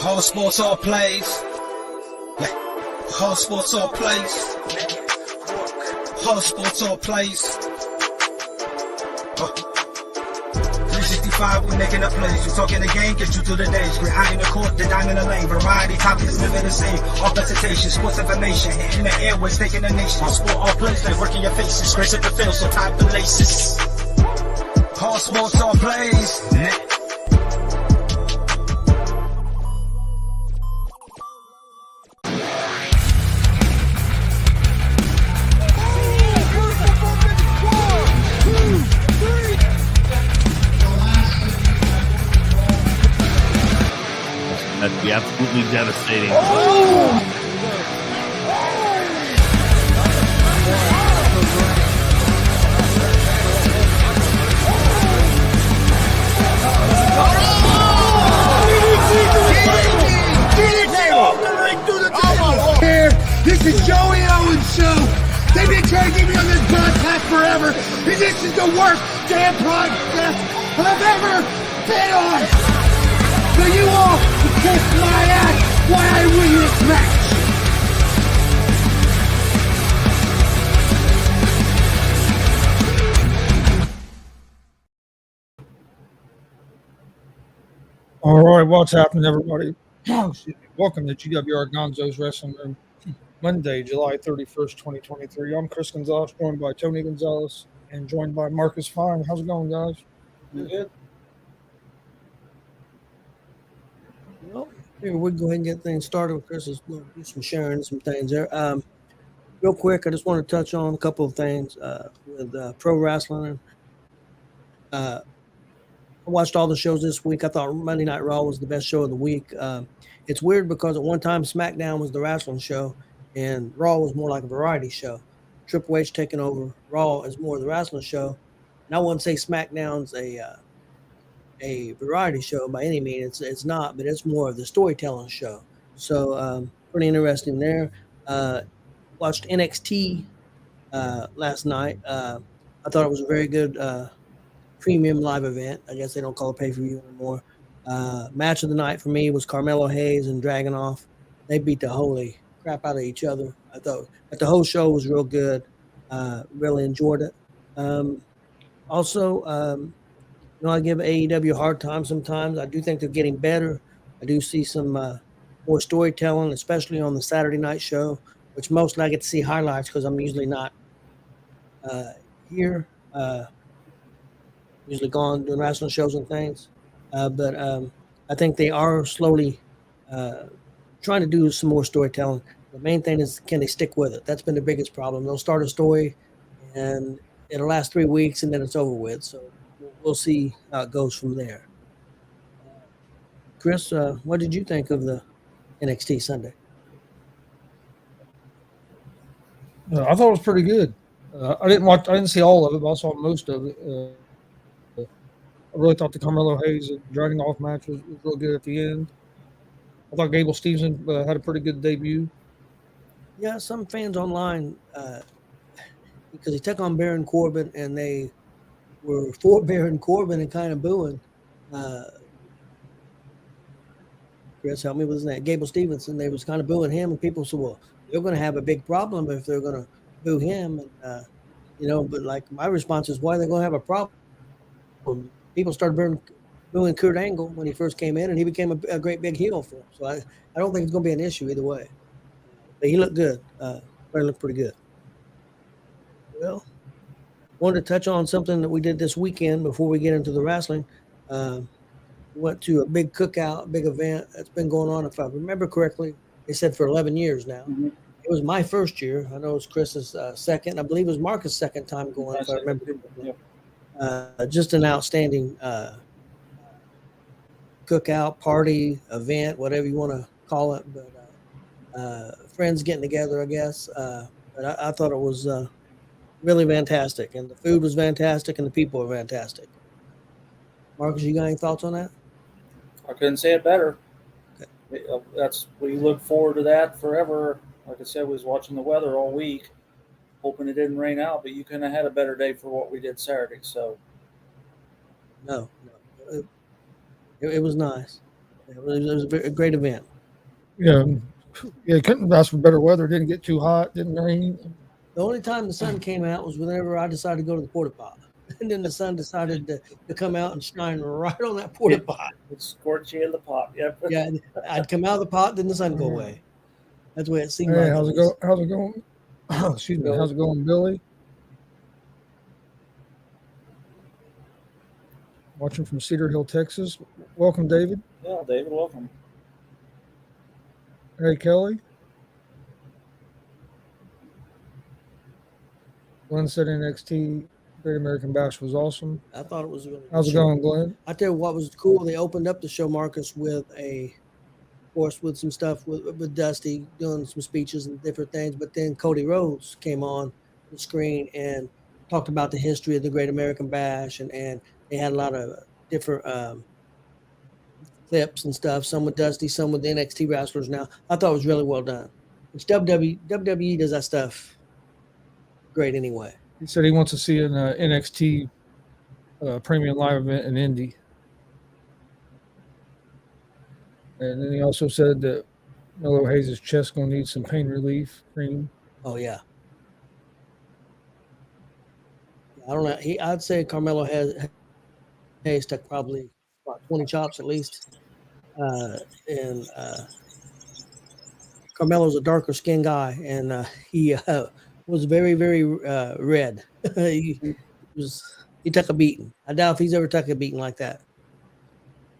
All sports, all plays. Yeah. All sports, all plays. All sports, all plays. 365, we making a plays. We talking the game, get you through the days. We're high in the court, the dime in the lane. Variety topics, living the same. All presentation, sports information. Hitting the airways, taking the nation. All sport, all plays, like working your faces. Grace at the field, so tie the laces. All sports, all plays. That'd be absolutely devastating. Here, this is Joey Owens' show. They've been trying to get me on this podcast forever, and this is the worst damn podcast I've ever been on. So you all can kiss my ass while I win this match. All right, what's happening, everybody? Excuse me. Welcome to G.W.R. Gonzo'S Wrestling Room, Monday, July 31st, 2023. I'm Chris Gonzo'S, joined by Tony Gonzalez, and joined by Marcus Fine. How's it going, guys? Good. Well, maybe we'll go ahead and get things started with Chris. We'll do some sharing some things there. Real quick, I just want to touch on a couple of things with pro wrestling. I watched all the shows this week. I thought Monday Night Raw was the best show of the week. It's weird because at one time SmackDown was the wrestling show and Raw was more like a variety show. Triple H taking over. Raw is more the wrestling show. And I wouldn't say SmackDown's a variety show by any means. It's not, but it's more of the storytelling show. So pretty interesting there. Watched NXT last night. I thought it was a very good premium live event. I guess they don't call it pay-per-view anymore. Match of the night for me was Carmelo Hayes and Dragunov. They beat the holy crap out of each other. I thought but the whole show was real good. Really enjoyed it. Also, I give AEW a hard time sometimes. I do think they're getting better. I do see some more storytelling, especially on the Saturday night show, which mostly I get to see highlights because I'm usually not here. Usually gone doing wrestling shows and things. But I think they are slowly trying to do some more storytelling. The main thing is, can they stick with it? That's been the biggest problem. They'll start a story, and it'll last 3 weeks, and then it's over with. So we'll see how it goes from there. Chris, what did you think of the NXT Sunday? I thought it was pretty good. I didn't see all of it, but I saw most of it. I really thought the Carmelo Hayes and Dragunov match was real good at the end. I thought Gable Steveson had a pretty good debut. Yeah, some fans online, because he took on Baron Corbin, and they were for Baron Corbin and kind of booing. Chris, help me with his name. Gable Steveson. They was kind of booing him, and people said, "Well, they're going to have a big problem if they're going to boo him." And but like my response is, "Why are they going to have a problem?" People started booing Kurt Angle when he first came in, and he became a great big heel for him. So I don't think it's going to be an issue either way. But he looked good. He looked pretty good. Well, wanted to touch on something that we did this weekend before we get into the wrestling. We went to a big cookout, big event that's been going on, if I remember correctly. They said for 11 years now. Mm-hmm. It was my first year. I know it was Chris's second. I believe it was Marcus' second time going, if I remember correctly. Just an outstanding cookout, party, event, whatever you want to call it. But friends getting together, I guess. But I thought it was really fantastic. And the food was fantastic, and the people were fantastic. Marcus, you got any thoughts on that? I couldn't say it better. Okay. We look forward to that forever. Like I said, we was watching the weather all week, hoping it didn't rain out, but you couldn't have had a better day for what we did Saturday. So, no, it was nice. It was a great event. Yeah, yeah. Couldn't ask for better weather. Didn't get too hot. Didn't rain. The only time the sun came out was whenever I decided to go to the porta pot. And then the sun decided to come out and shine right on that porta pot. It scorched you in the pot. Yep. Yeah, I'd come out of the pot, then the sun go away. That's the way it seemed Hey, like. how's it go? How's it going? Excuse me. How's it going, Billy? Watching from Cedar Hill, Texas. Welcome, David. Yeah, David, welcome. Hey, Kelly. Glenn said NXT Great American Bash was awesome. I thought it was really How's it show. going, Glenn? I tell you what was cool. They opened up the show, Marcus, with with some stuff with Dusty doing some speeches and different things. But then Cody Rhodes came on the screen and talked about the history of the Great American Bash, and they had a lot of different clips and stuff. Some with Dusty, some with the NXT wrestlers. Now I thought it was really well done. Which WWE does that stuff great anyway. He said he wants to see an NXT premium live event in Indy. And then he also said that Melo Hayes' chest gonna need some pain relief cream. Oh yeah. I don't know. I'd say Carmelo Hayes took probably about 20 chops at least. And Carmelo's a darker skinned guy, and he was very, very red. he took a beating. I doubt if he's ever took a beating like that.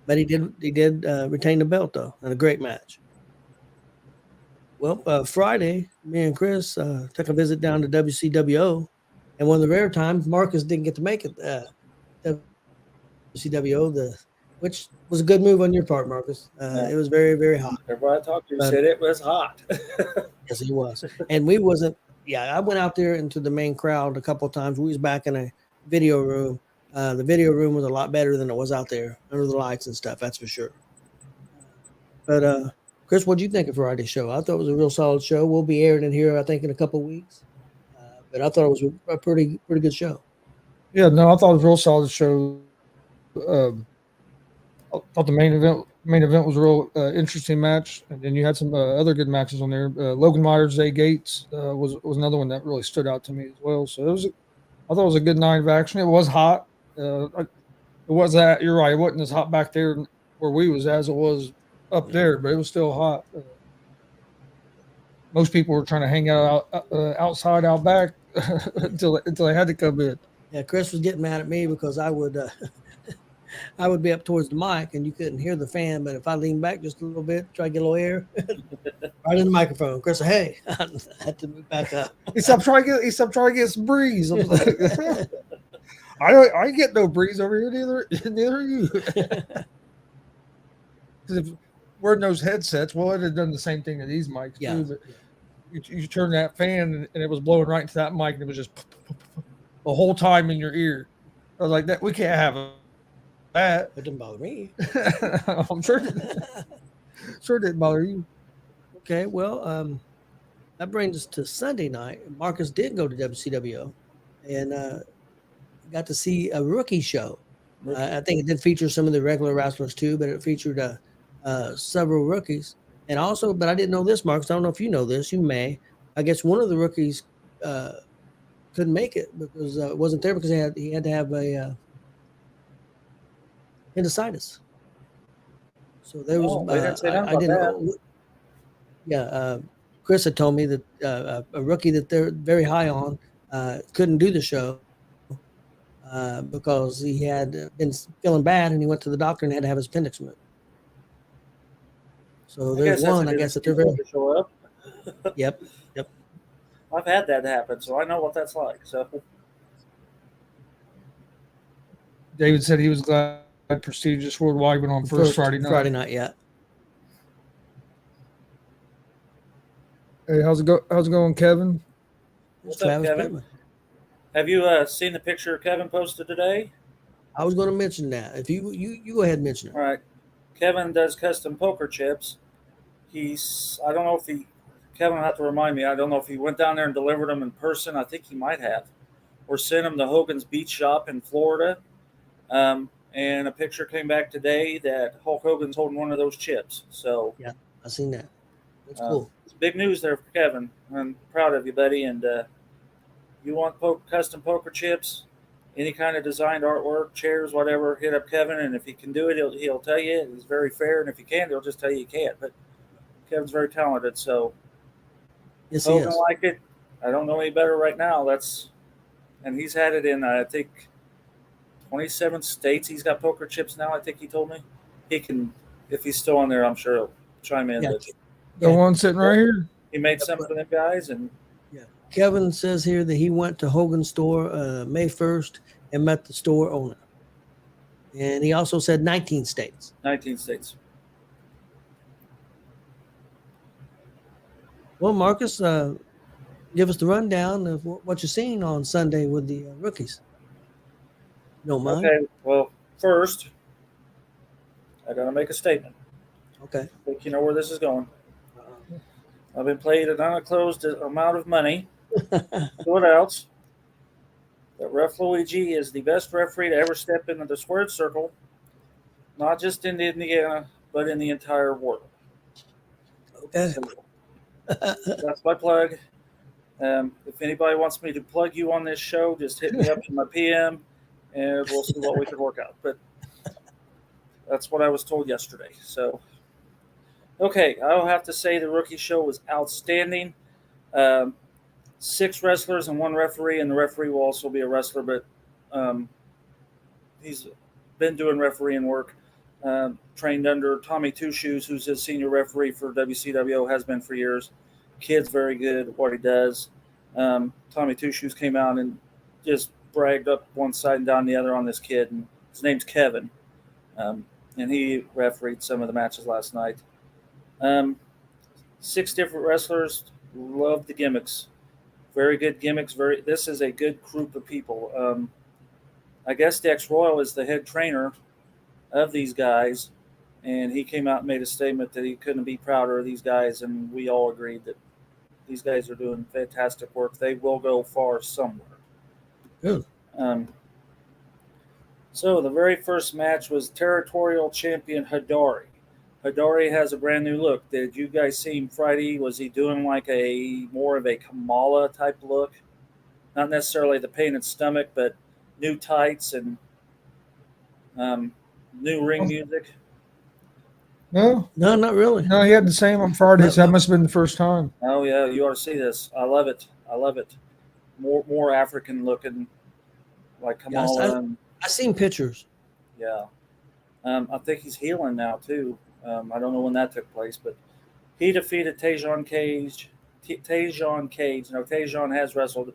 But he did retain the belt though, in a great match. Well, Friday, me and Chris took a visit down to WCWO, and one of the rare times Marcus didn't get to make it. WCWO, which was a good move on your part, Marcus. It was very, very hot. Everybody I talked to said it was hot. Yes, it was. And we wasn't. Yeah, I went out there into the main crowd a couple of times. We was back in a video room. The video room was a lot better than it was out there under the lights and stuff. That's for sure. But Chris, what do you think of Friday's show? I thought it was a real solid show. We'll be airing it here, I think, in a couple of weeks. But I thought it was a pretty good show. Yeah, no, I thought it was a real solid show. I thought the main event was a real interesting match, and then you had some other good matches on there. Logan Myers, Zay Gates was another one that really stood out to me as well. So I thought it was a good night of action. It was hot. It was that you're right. It wasn't as hot back there where we was as it was up there, but it was still hot. Most people were trying to hang out outside, out back until they had to come in. Yeah, Chris was getting mad at me because I would be up towards the mic and you couldn't hear the fan, but if I leaned back just a little bit, try to get a little air, right in the microphone. Chris said, "Hey," I had to move back up. He stopped trying to get some breeze. I was like, I get no breeze over here, neither you. Because if wearing those headsets, well, it had done the same thing to these mics too. But you turn that fan and it was blowing right into that mic, and it was just the whole time in your ear. I was like, "That we can't have that." It didn't bother me. I'm sure it didn't bother you. Okay, well, that brings us to Sunday night. Marcus did go to WCWO and got to see a rookie show. I think it did feature some of the regular wrestlers too, but it featured several rookies. And also, but I didn't know this, Marcus. I don't know if you know this. You may. I guess one of the rookies couldn't make it because it wasn't there because he had to have a appendicitis. So there was. I didn't know. Yeah, Chris had told me that a rookie that they're very high on couldn't do the show because he had been feeling bad and he went to the doctor and had to have his appendix removed. So there's one, I guess, that they're very. Show up. Yep. I've had that happen, so I know what that's like. So David said he was glad Prestigious Worldwide went on first Friday night. Friday night, yeah. Hey, how's it going, Kevin? what's up, Kevin? Pittman. Have you seen the picture Kevin posted today? I was going to mention that. If you go ahead and mention it. All right. Kevin does custom poker chips. Kevin will have to remind me. I don't know if he went down there and delivered them in person. I think he might have. Or sent them to Hogan's Beach Shop in Florida. And and a picture came back today that Hulk Hogan's holding one of those chips. So I seen that. That's cool. it's big news there for Kevin. I'm proud of you, buddy. And you want custom poker chips, any kind of designed artwork, chairs, whatever, hit up Kevin. And if he can do it, he'll tell you. He's very fair. And if he can't, he'll just tell you he can't. But Kevin's very talented. So Yes, he Hogan is. like it. I don't know any better right now. And he's had it in, I think, 27 states. He's got poker chips now, I think he told me. He can, if he's still on there, I'm sure he'll chime in. Yeah. But The one sitting right here. he made some for them guys. And Kevin says here that he went to Hogan's store May 1st and met the store owner. And he also said 19 states. 19 states. Well, Marcus, give us the rundown of what you're seeing on Sunday with the rookies. No mind? Okay, well, first, I got to make a statement. Okay. I think you know where this is going. I've been paid an undisclosed amount of money to announce that Ref Luigi is the best referee to ever step into the squared circle, not just in Indiana, but in the entire world. Okay. That's my plug. If anybody wants me to plug you on this show, just hit me up in my PM, and we'll see what we can work out. But that's what I was told yesterday. So, okay, I'll have to say the rookie show was outstanding. 6 wrestlers and 1 referee, and the referee will also be a wrestler, but he's been doing refereeing work. Trained under Tommy Two Shoes, who's his senior referee for WCW, has been for years. Kid's very good at what he does. Tommy Two Shoes came out and just bragged up one side and down the other on this kid, and his name's Kevin. And he refereed some of the matches last night. 6 different wrestlers. Love the gimmicks. Very good gimmicks. This is a good group of people. I guess Dex Royal is the head trainer of these guys, and he came out and made a statement that he couldn't be prouder of these guys, and we all agreed that these guys are doing fantastic work. They will go far somewhere. Good. So the very first match was territorial champion Hidari. Hidari has a brand new look. Did you guys see him Friday? Was he doing like more of a Kamala type look? Not necessarily the painted stomach, but new tights and new ring music. No, not really. no, he had the same on Friday. So that must have been the first time. Oh yeah, you ought to see this. I love it. More African looking, like Kamala. I seen pictures. Yeah. I think he's healing now too. I don't know when that took place, but he defeated Tajon Cage. Now Tajon has wrestled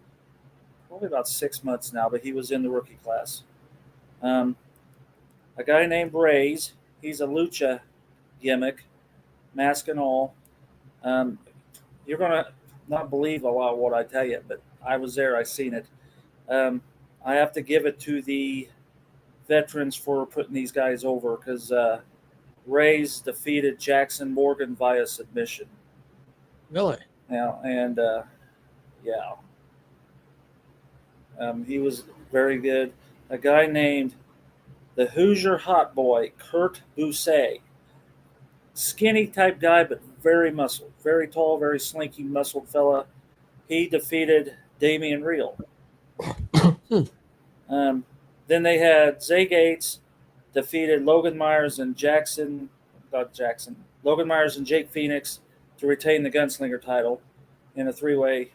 probably about 6 months now, but he was in the rookie class. A guy named Rays. He's a lucha gimmick, mask and all. You're gonna not believe a lot of what I tell you, but I was there. I seen it. I have to give it to the veterans for putting these guys over, because Rays defeated Jackson Morgan via submission. Really? Now, and he was very good. A guy named the Hoosier Hot Boy, Kurt Bousset. Skinny type guy, but very muscled. Very tall, very slinky, muscled fella. He defeated Damian Real. Then they had Zay Gates defeated Logan Myers and Logan Myers and Jake Phoenix to retain the Gunslinger title in a 3-way.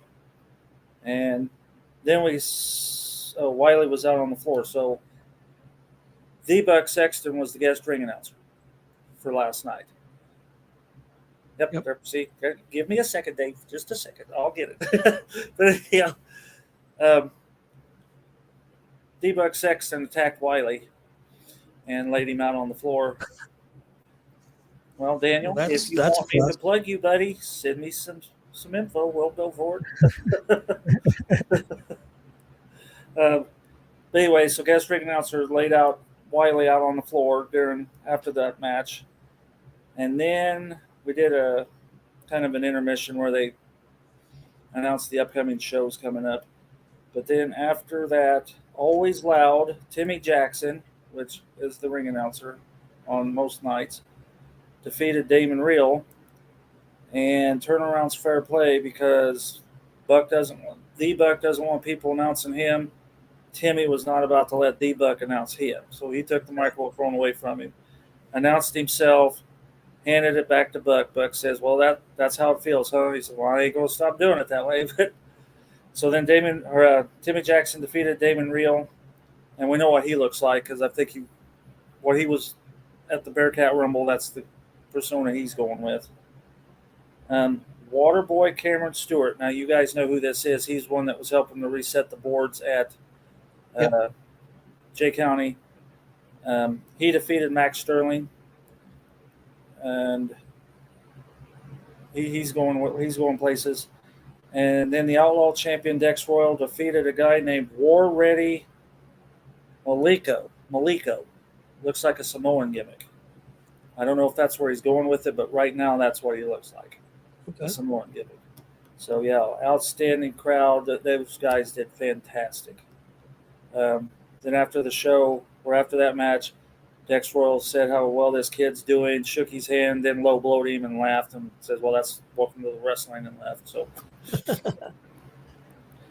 And then Wiley was out on the floor. So the Buck Sexton was the guest ring announcer for last night. Yep. See, give me a second, Dave. Just a second. I'll get it. But yeah. D-Buck Sexton attacked Wiley and laid him out on the floor. Well, Daniel, if you want me to plug you, buddy, send me some info. We'll go forward. But anyway, so guest ring announcer laid out Wiley out on the floor after that match. And then we did a kind of an intermission where they announced the upcoming shows coming up. But then after that, Always Loud, Timmy Jackson, which is the ring announcer on most nights, defeated Damon Real. And turnaround's fair play because Buck doesn't want people announcing him. Timmy was not about to let the Buck announce him, so he took the microphone away from him, announced himself, handed it back to Buck. Buck says, "Well, that's how it feels, huh?" He said, "Well, I ain't gonna stop doing it that way." But so then Timmy Jackson defeated Damon Real, and we know what he looks like because I think he was at the Bearcat Rumble. That's the persona he's going with. Waterboy Cameron Stewart. Now you guys know who this is. He's one that was helping to reset the boards at Jay County. He defeated Max Sterling, and he's going places. And then the Outlaw champion Dex Royal defeated a guy named War Ready Maliko. Looks like a Samoan gimmick. I don't know if that's where he's going with it, but right now that's what he looks like. Okay. A Samoan gimmick. So yeah, outstanding crowd. Those guys did fantastic. Then after the show, or after that match, Dex Royal said how well this kid's doing, shook his hand, then low blowed him and laughed and said, "Well, that's welcome to the wrestling," and left. So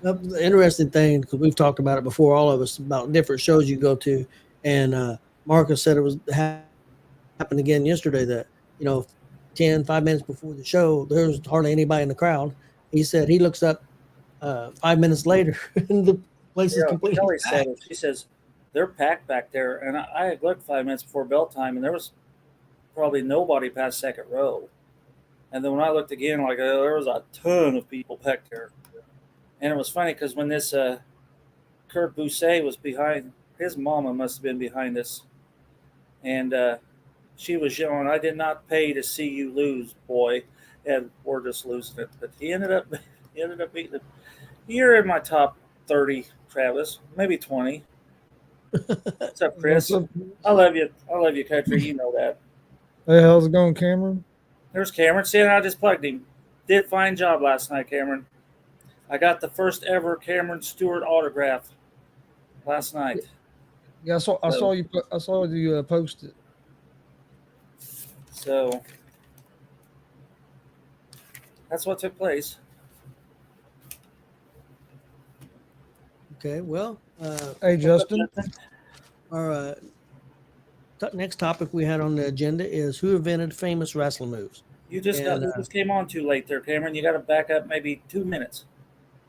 The interesting thing, because we've talked about it before, all of us, about different shows you go to, and Marcus said it was happened again yesterday that 5 minutes before the show, there's hardly anybody in the crowd. He said he looks up 5 minutes later and the place is completely Kelly packed. said it. She says they're packed back there, and I looked 5 minutes before bell time, and there was probably nobody past second row. And then when I looked again, there was a ton of people back there. And it was funny because when this Kurt Bousset was behind, his mama must have been behind us, and she was yelling, "I did not pay to see you lose, boy," and we're just losing it. But he ended up beating it. You're in my top 30, Travis, maybe 20. What's up, Chris? What's up? I love you, country. You know that. Hey, how's it going, Cameron? There's Cameron. See, I just plugged him. Did a fine job last night, Cameron. I got the first ever Cameron Stewart autograph last night. Yeah, I saw you post it. So that's what took place. Okay, well, Hey, Justin. our next topic we had on the agenda is who invented famous wrestling moves. You just came on too late there, Cameron. You got to back up maybe 2 minutes,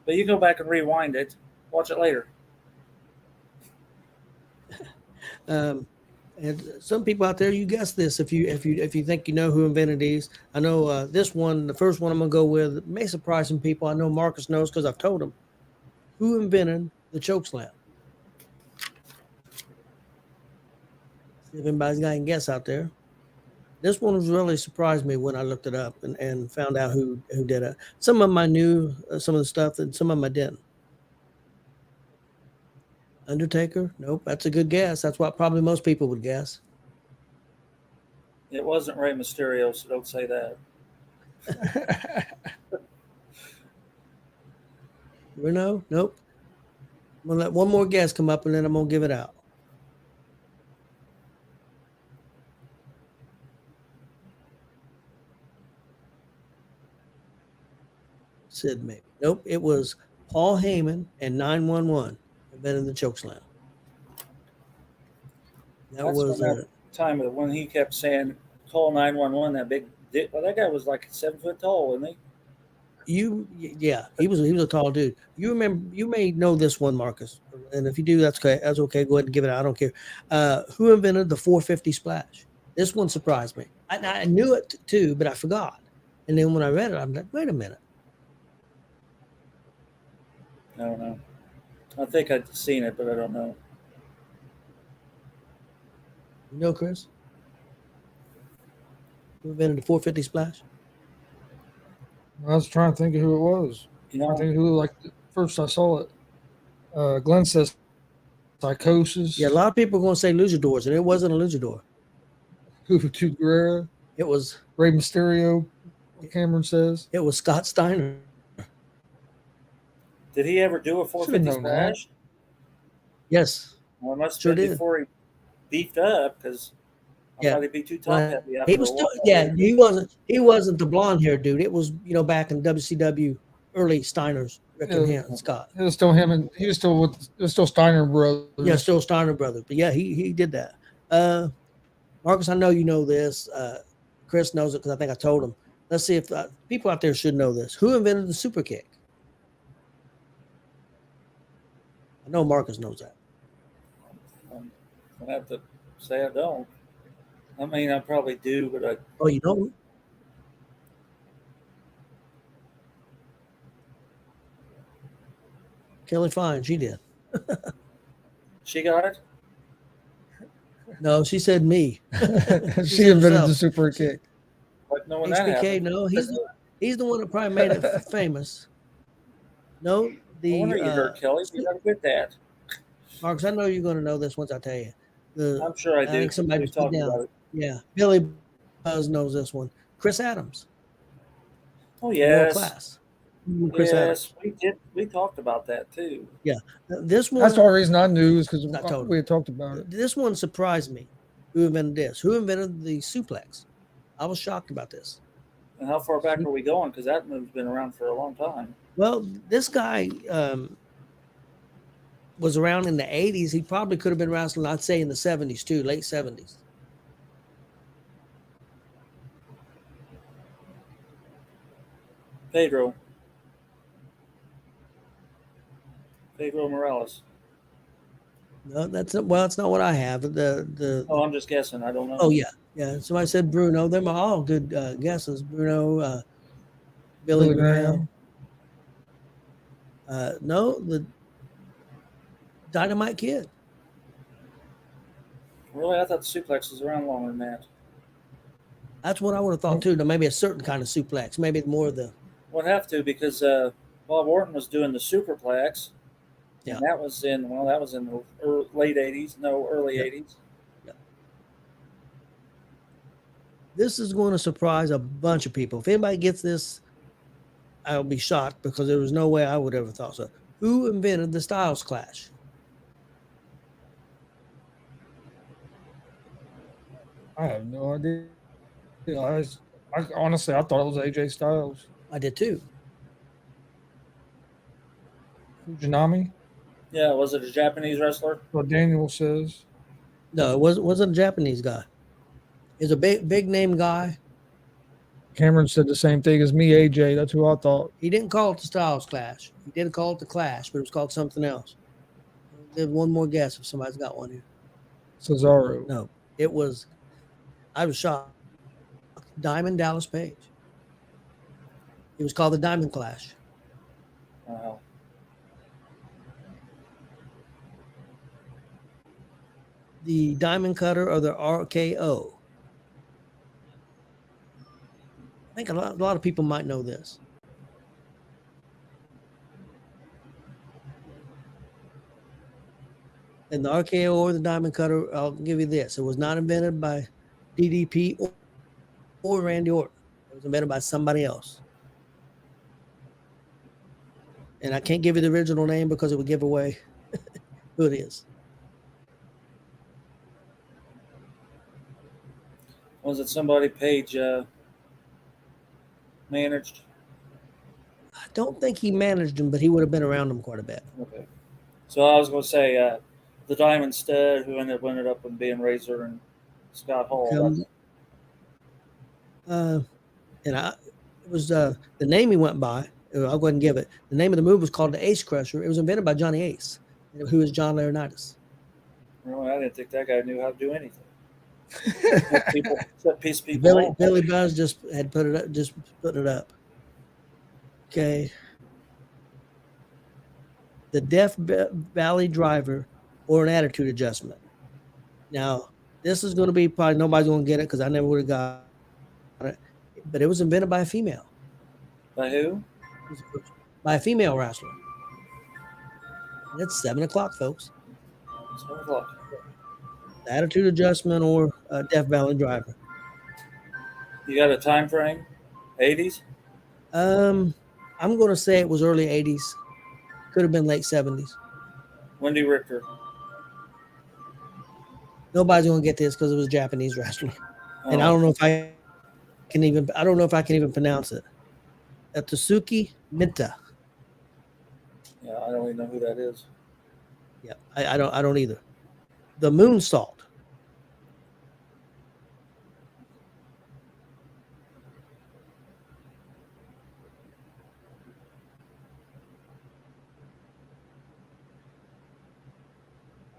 but you go back and rewind it. Watch it later. And some people out there, you guess this if you think you know who invented these. I know this one, the first one I'm gonna go with, may surprise some people. I know Marcus knows because I've told him. Who invented the chokeslam? See if anybody's got any guess out there. This one was really surprised me when I looked it up and found out who did it. Some of them I knew, some of the stuff, and some of them I didn't. Undertaker? Nope, that's a good guess. That's what probably most people would guess. It wasn't Rey Mysterio, so don't say that. Reno? Nope. I'm going to let one more guess come up and then I'm going to give it out. Sid maybe. Nope, it was Paul Heyman and 911 invented the chokeslam. That's was that time when he kept saying, "Call 911." That big dick. Well, that guy was like 7 foot tall, wasn't he? Yeah, he was a tall dude. You remember? You may know this one, Marcus, and if you do, that's okay. That's okay. Go ahead and give it out. I don't care. Who invented the 450 splash? This one surprised me. I knew it too, but I forgot. And then when I read it, I'm like, wait a minute. I don't know. I think I'd seen it, but I don't know. You know, Chris? Who invented the 450 splash? I was trying to think of who it was. I think who, first I saw it. Glenn says Psychosis. Yeah, a lot of people are going to say luchadors, and it wasn't a luchador. G.W.R. It was Rey Mysterio, Cameron says. It was Scott Steiner. Did he ever do a 450 splash? Yes. Well, it must have been beefed up because I Yeah. thought he'd be too top heavy after He was a still, while. yeah, he wasn't the blonde hair dude. It was, back in WCW early Steiner's, Rick and Yeah. him, Scott. It was still him, and he was still with. It was still Steiner brothers. Yeah, still Steiner brother. But yeah, he did that. Marcus, I know you know this. Chris knows it because I think I told him. Let's see if people out there should know this. Who invented the super kick? I know Marcus knows that. I have to say I don't. I mean, I probably do, but I Oh, you don't? Kelly Fine, she did. she got it. No, she said me. She said invented herself. the super kick. Like knowing that HBK, happened. no, he's the one that probably made it famous. No, No wonder you heard Kelly. You got to quit that. Marcus, I know you're going to know this once I tell you. I'm sure I do. think somebody We've just put talked down. about it. Yeah, Billy Buzz knows this one. Chris Adams. Oh World yes, class. Chris Adams. we did. We talked about that too. This one. That's the only reason I knew is because I told we had talked about it. This one surprised me. Who invented this? Who invented the suplex? I was shocked about this. And how far back are we going? Because that move's been around for a long time. Well, this guy was around in the 80s. He probably could have been wrestling, I'd say, in the 70s too, late 70s. Pedro Morales. No, that's not. Well, it's not what I have. Oh, I'm just guessing. I don't know. Oh yeah. Somebody said Bruno. They're all good guesses. Bruno, Billy Graham. No, the Dynamite Kid. Really, I thought the suplex was around longer than that. That's what I would have thought too. Now maybe a certain kind of suplex. Maybe more of the. Would have to because Bob Orton was doing the superplex. Yeah. And that was in the late 80s, early 80s. Yeah. This is going to surprise a bunch of people. If anybody gets this, I'll be shocked because there was no way I would ever thought so. Who invented the Styles Clash? I have no idea. I honestly, I thought it was AJ Styles. I did too. Fujinami. Yeah, was it a Japanese wrestler? What Daniel says. No, it wasn't a Japanese guy. It's a big name guy. Cameron said the same thing as me, AJ. That's who I thought. He didn't call it the Styles Clash. He didn't call it the Clash, but it was called something else. Give one more guess if somebody's got one here. Cesaro. No, it was. I was shocked. Diamond Dallas Page. It was called the Diamond Clash. Wow. The Diamond Cutter or the RKO. I think a lot of people might know this. And the RKO or the Diamond Cutter, I'll give you this. It was not invented by DDP or Randy Orton. It was invented by somebody else. And I can't give you the original name because it would give away who it is. Was it somebody Page managed? I don't think he managed him, but he would have been around him quite a bit. Okay. So I was going to say the Diamond Stud, who ended up in being Razor and Scott Hall. And it was the name he went by. I'll go ahead and give it. The name of the move was called the Ace Crusher. It was invented by Johnny Ace, who is John Laurinaitis. Really, I didn't think that guy knew how to do anything. Except piece people. Billy Buzz just had put it up. Okay. The Death Valley Driver or an attitude adjustment. Now, this is going to be probably nobody's going to get it because I never would have got it. But it was invented by a female. By who? By a female wrestler. And it's 7 o'clock, folks. 7 o'clock. Attitude adjustment or Death Valley Driver. You got a time frame? 80s? I'm going to say it was early 80s. Could have been late 70s. Wendy Richter. Nobody's gonna get this because it was a Japanese wrestler, and I Oh, don't know if I can even. I don't know if I can even pronounce it. Tatsuki Minta. yeah, I don't even know who that is. Yeah, I don't. I don't either. The moonsault.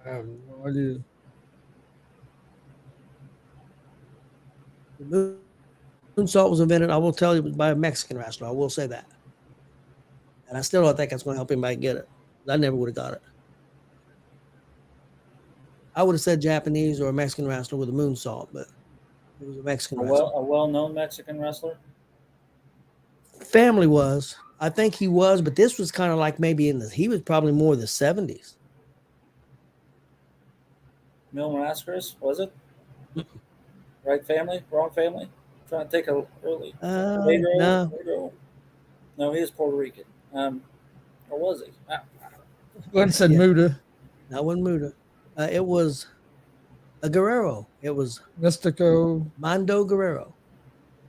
I have no idea. The moonsault was invented. I will tell you, it was by a Mexican wrestler. I will say that, and I still don't think that's going to help anybody get it. I never would have got it. I would have said Japanese or a Mexican wrestler with a moonsault, but it was a Mexican wrestler. A well-known Mexican wrestler. Family was. I think he was, but this was kind of like maybe he was probably more the 70s. Mil Mascaras, was it? Right family? Wrong family? I'm trying to think of early. No. Pedro. No, he is Puerto Rican. Or was he? Glenn said Yeah. Muda. That wasn't Muda. It was a Guerrero. It was Mystico. Mondo Guerrero.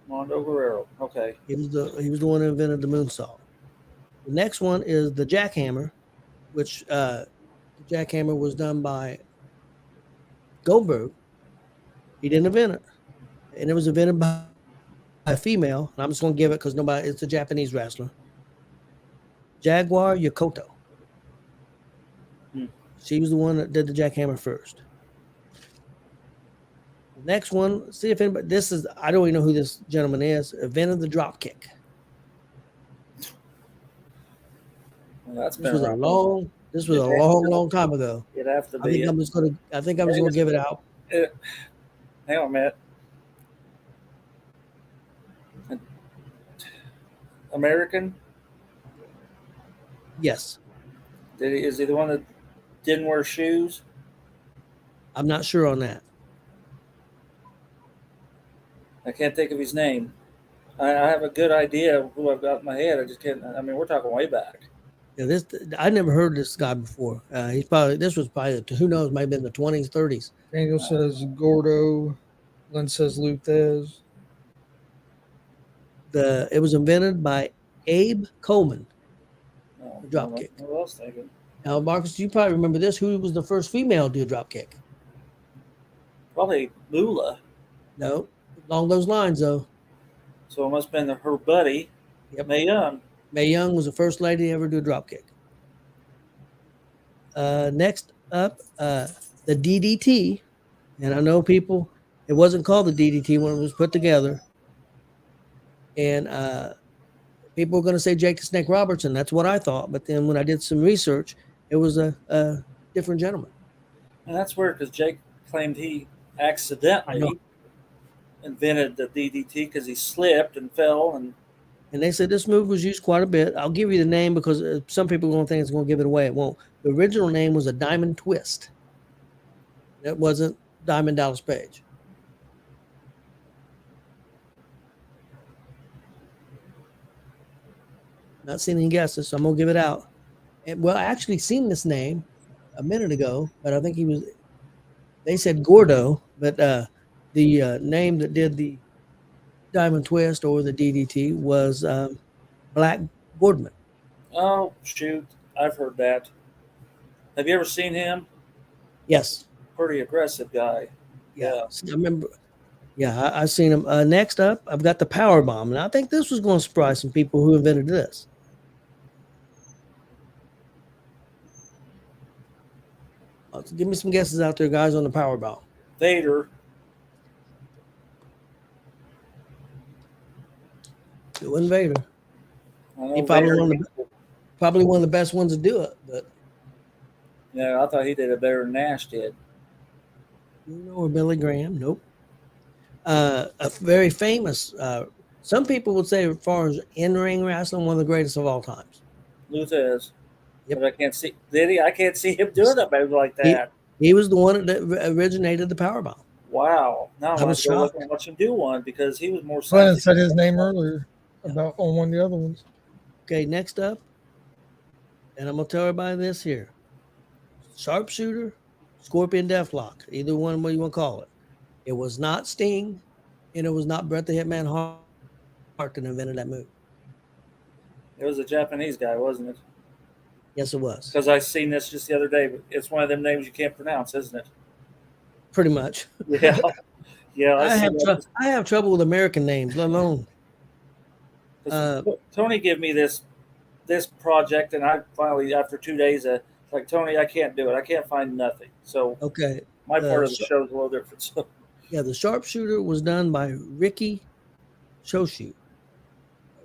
Mondo Guerrero. Okay. He was the one who invented the moonsault. The next one is the jackhammer, which the jackhammer was done by Goldberg. He didn't invent it, and it was invented by a female. And I'm just going to give it because nobody. It's a Japanese wrestler. G.W.R. Yokota. Hmm. She was the one that did the jackhammer first. The next one, see if anybody. This is I don't even know who this gentleman is. Invented the drop kick. Well, that's This been was a around. long. This was a long time ago. It'd have to I be. think I'm just gonna. I think I'm just gonna give it out. Hang on a minute. American? Yes, Is he the one that didn't wear shoes? I'm not sure on that. I can't think of his name. I have a good idea of who I've got in my head. I just can't. I mean, we're talking way back. Yeah, this I never heard of this guy before. This was probably who knows, might have been the 20s, 30s. Daniel says Gordo. Glenn says Luthez. It was invented by Abe Coleman. No, The drop kick. What else thinking? Now, Marcus, you probably remember this. Who was the first female to do a drop kick? Probably Lula. No, along those lines though. So it must have been her buddy, Yep. Mae Young. Mae Young was the first lady to ever do a drop kick. Next up, the DDT, and I know people. It wasn't called the DDT when it was put together, and people were going to say Jake the Snake Robertson. That's what I thought. But then when I did some research, it was a different gentleman. And that's weird because Jake claimed he I know. accidentally invented the DDT because he slipped and fell. And they said this move was used quite a bit. I'll give you the name because some people are going to think it's going to give it away. It won't. The original name was a Diamond Twist. That wasn't Diamond Dallas Page. Not seeing any guesses, so I'm going to give it out. Well, I actually seen this name a minute ago, but I think they said Gordo, but the name that did the Diamond Twist or the DDT was Black Boardman. Oh, shoot. I've heard that. Have you ever seen him? Yes. Pretty aggressive guy. Yeah. I remember. Yeah, I seen him. Next up, I've got the Power Bomb, and I think this was going to surprise some people who invented this. Give me some guesses out there, guys, on the Power Bomb. Vader. It wasn't Vader. I know He probably Vader- probably one of the best ones to do it, but Yeah, I thought he did it better than Nash did. or Billy Graham. Nope. A very famous. Some people would say, as far as in-ring wrestling, one of the greatest of all times. Luthez. Yep. But I can't see. Did he? I can't see him doing a move like that. He was the one that originated the Power Bomb. Wow. Now I I was was go look shocked. and watch him do one because he was more. Glenn sexy. said his name earlier about on one of the other ones. Okay, next up, and I'm gonna tell everybody this here: sharpshooter, Scorpion Deathlock, either one, what you want to call it. It was not Sting, and it was not Bret the Hitman Hart that invented that move. It was a Japanese guy, wasn't it? Yes, it was. Because I seen this just the other day. But it's one of them names you can't pronounce, isn't it? Pretty much. Yeah, yeah. I have trouble with American names, let alone. Tony gave me this project, and I finally, after 2 days, like, Tony, I can't do it. I can't find nothing. So Okay. my part of the show is a little different. So yeah, the Sharpshooter was done by Ricky Choshu.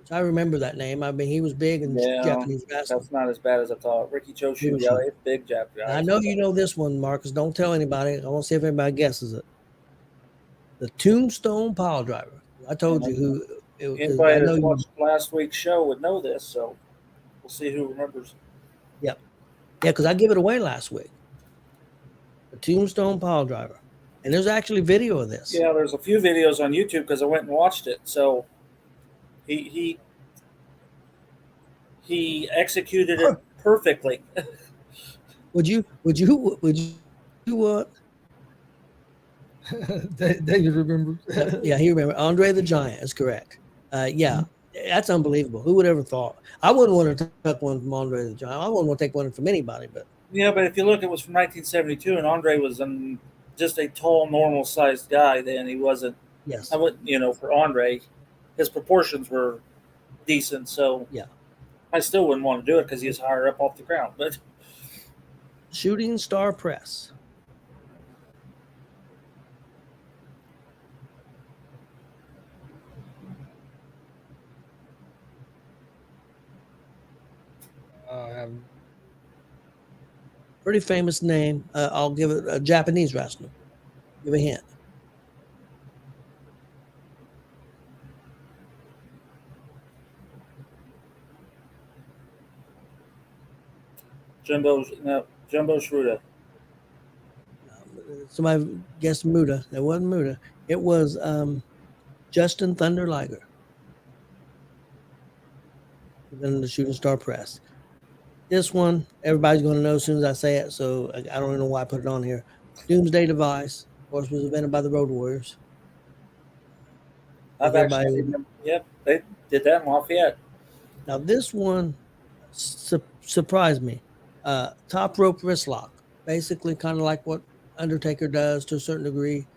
I remember that name. I mean, he was big in Japanese wrestling. That's not as bad as I thought. Ricky Choshu, yeah, he's big Japanese. I know you know this one, Marcus. Don't tell anybody. I want to see if anybody guesses it. The Tombstone Pile Driver. I told you who. Anybody that watched last week's show would know this, so we'll see who remembers. Yep. Yeah, because I gave it away last week. The Tombstone Pile Driver. And there's actually video of this. Yeah, there's a few videos on YouTube because I went and watched it. So he executed it perfectly. Would you what? David remembers. Yeah, he remembered. Andre the Giant is correct. Yeah, that's unbelievable. Who would ever thought? I wouldn't want to take one from Andre the Giant. I wouldn't want to take one from anybody. But yeah, but if you look, it was from 1972, and Andre was just a tall, normal-sized guy. Then he wasn't. Yes. I wouldn't, for Andre, his proportions were decent. So yeah, I still wouldn't want to do it because he's higher up off the ground. But Shooting Star Press. Pretty famous name. I'll give it a Japanese wrestler. Give a hint. Jumbo Shruda. Somebody guessed Muda. That wasn't Muda. It was Justin Thunder Liger. Then the Shooting Star Press. This one, everybody's going to know as soon as I say it, so I don't even know why I put it on here. Doomsday Device, of course, was invented by the Road Warriors. Yep, they did that in Lafayette. Now, this one surprised me. Top rope wrist lock, basically kind of like what Undertaker does to a certain degree,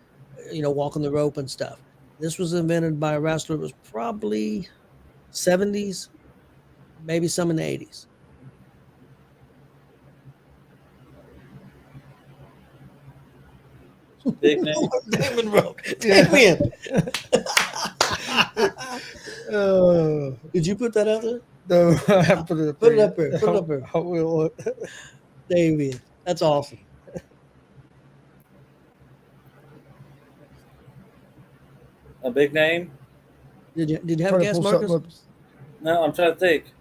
walking the rope and stuff. This was invented by a wrestler that was probably 70s, maybe some in the 80s. Big name. Damon Rogue. Damien. Did you put that out there? No, I haven't put it up there. Put it up there. Put it up there. I will. Damien. That's awesome. A big name? Did you have a guess, Marcus? No, I'm trying to think.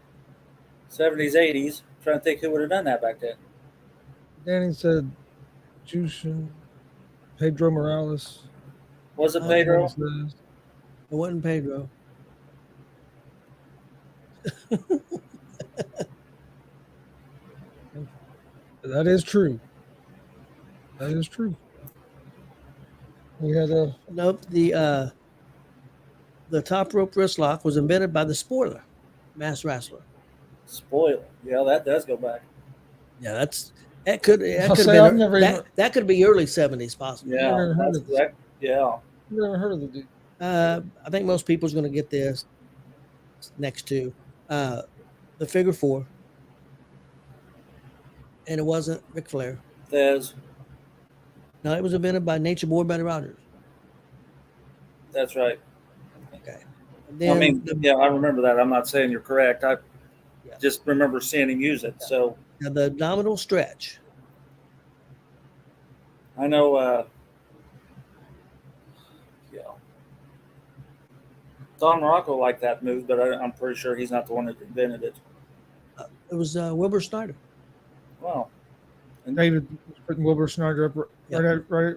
70s, 80s. I'm trying to think who would have done that back then. Danny said Jushin, Pedro Morales. Was it Pedro? It wasn't Pedro. That is true. That is true. We had a nope. The top rope wrist lock was invented by the Spoiler, mass wrestler. Spoiler. Yeah, that does go back. Yeah, that could be early 70s possibly. Yeah, yeah. Never heard of the dude. I think most people's going to get this next to the figure four, and it wasn't Ric Flair. There's. No, it was invented by Nature Boy Buddy Rogers. That's right. Okay. Then, I remember that. I'm not saying you're correct. I just remember seeing him use it. So now the abdominal stretch. I know. Don Morocco liked that move, but I'm pretty sure he's not the one that invented it. It was Wilbur Snyder. Wow. And David was putting Wilbur Snyder up right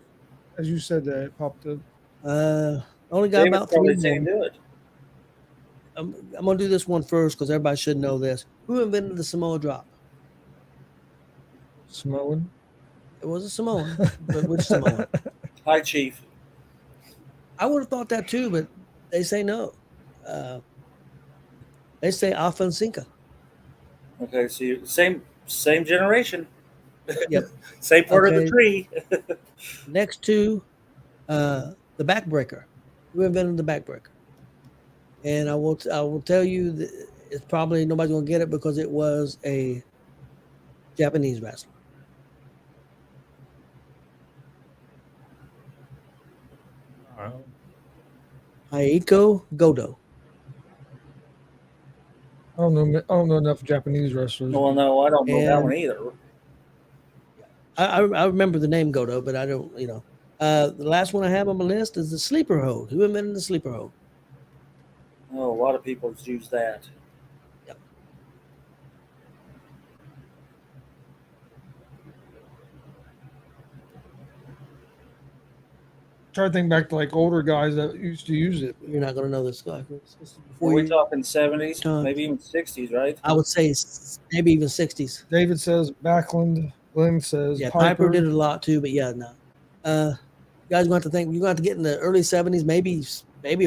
as you said that it popped up. Only got about 3 more. Do it. I'm going to do this one first because everybody should know this. Who invented the Samoa drop? Samoan. It was a Samoan, but which Samoan? Hi, Chief. I would have thought that too, but they say no. Uh, they say Afonseca. Okay, so same generation, Yep. same part of the Okay. tree. Next to the backbreaker. Who invented the backbreaker? And I will tell you that it's probably nobody's gonna get it because it was a Japanese wrestler. Aiko Godo. I don't know. I don't know enough Japanese wrestlers. Well, no, I don't know that one And either. I remember the name Godo, but I don't, you know. The last one I have on my list is the sleeper hold. Who invented the sleeper hold? Oh, a lot of people use that. Yep. Try to think back to like older guys that used to use it. You're not gonna know this guy. This is Were before we you. talking 70s, time. maybe even 60s, right? I would say maybe even 60s. David says Backlund. Glenn says Yeah, Piper. Piper did it a lot too, but yeah, no. You guys going to have to think. You're going to have to get in the early 70s, maybe